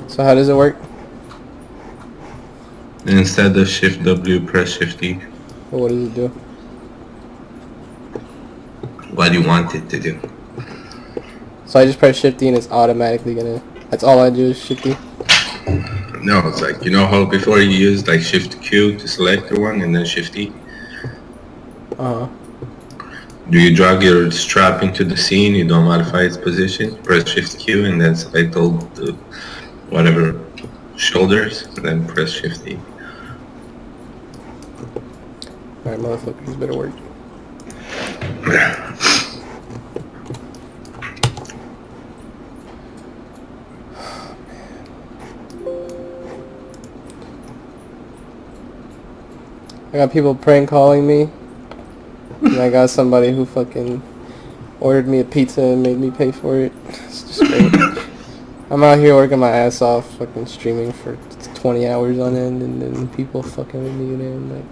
So how does it work? Instead of Shift W, press Shift E. Well, what does it do? What do you want it to do? So I just press Shift E and it's automatically gonna... That's all I do is Shift E? No, it's like, you know how before you used like Shift Q to select the one and then Shift E? Uh-huh. Do you drag your strap into the scene, you don't modify its position, press Shift Q and then select all the whatever shoulders, and then press Shift E. Alright, motherfuckers, better work. I got people prank calling me, and I got somebody who fucking ordered me a pizza and made me pay for it. It's just great. I'm out here working my ass off, fucking streaming for 20 hours on end, and then people fucking with me, and like,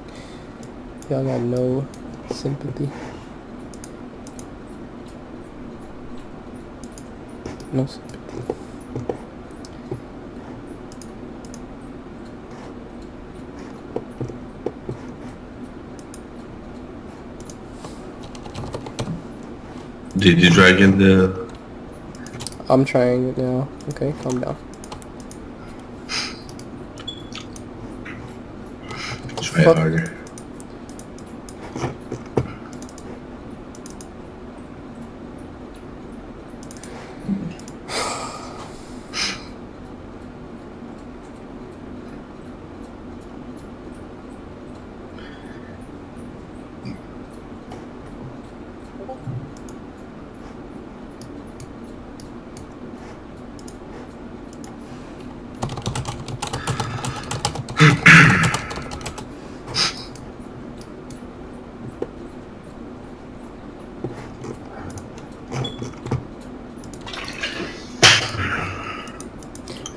y'all got no sympathy. No sympathy. Did you drag in the... I'm trying it now. Okay, calm down. Try Fuck. harder.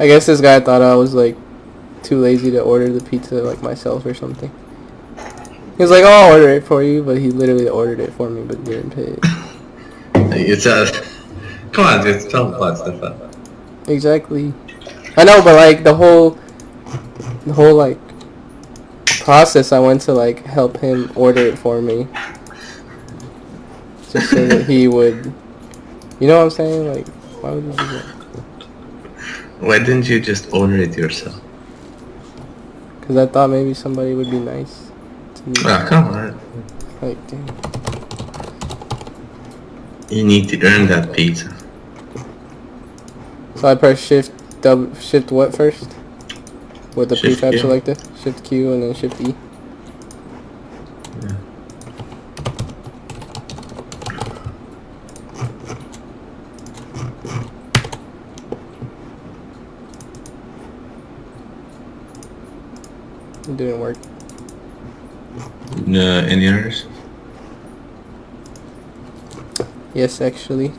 I guess this guy thought I was like too lazy to order the pizza like myself or something. He was like, "Oh, I'll order it for you," but he literally ordered it for me but didn't pay it. It's a... Come on, just tell the stuff up. Exactly. I know, but like the whole like process, I went to like help him order it for me, just so that he would, you know what I'm saying? Like, why would you do that? Why didn't you just order it yourself? Because I thought maybe somebody would be nice to me. Ah, come on. Like, damn. You need to earn that pizza. So I press shift what first? With the Shift prefab Q. selected? Shift Q and then Shift E. Yeah. It didn't work. Any errors? Yes, actually.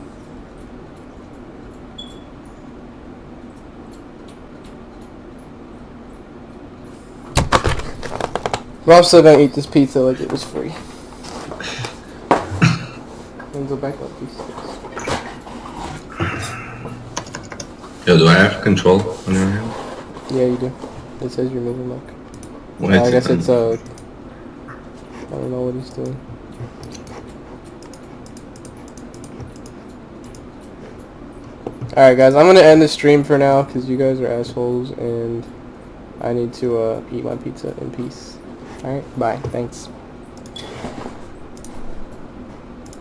But I'm still gonna eat this pizza like it was free. And go back up these steps. Yo, do I have control on your hand? Yeah, you do. It says you're moving like. Why I is guess it it's I don't know what he's doing. Alright guys, I'm gonna end the stream for now because you guys are assholes and I need to eat my pizza in peace. Alright, bye. Thanks.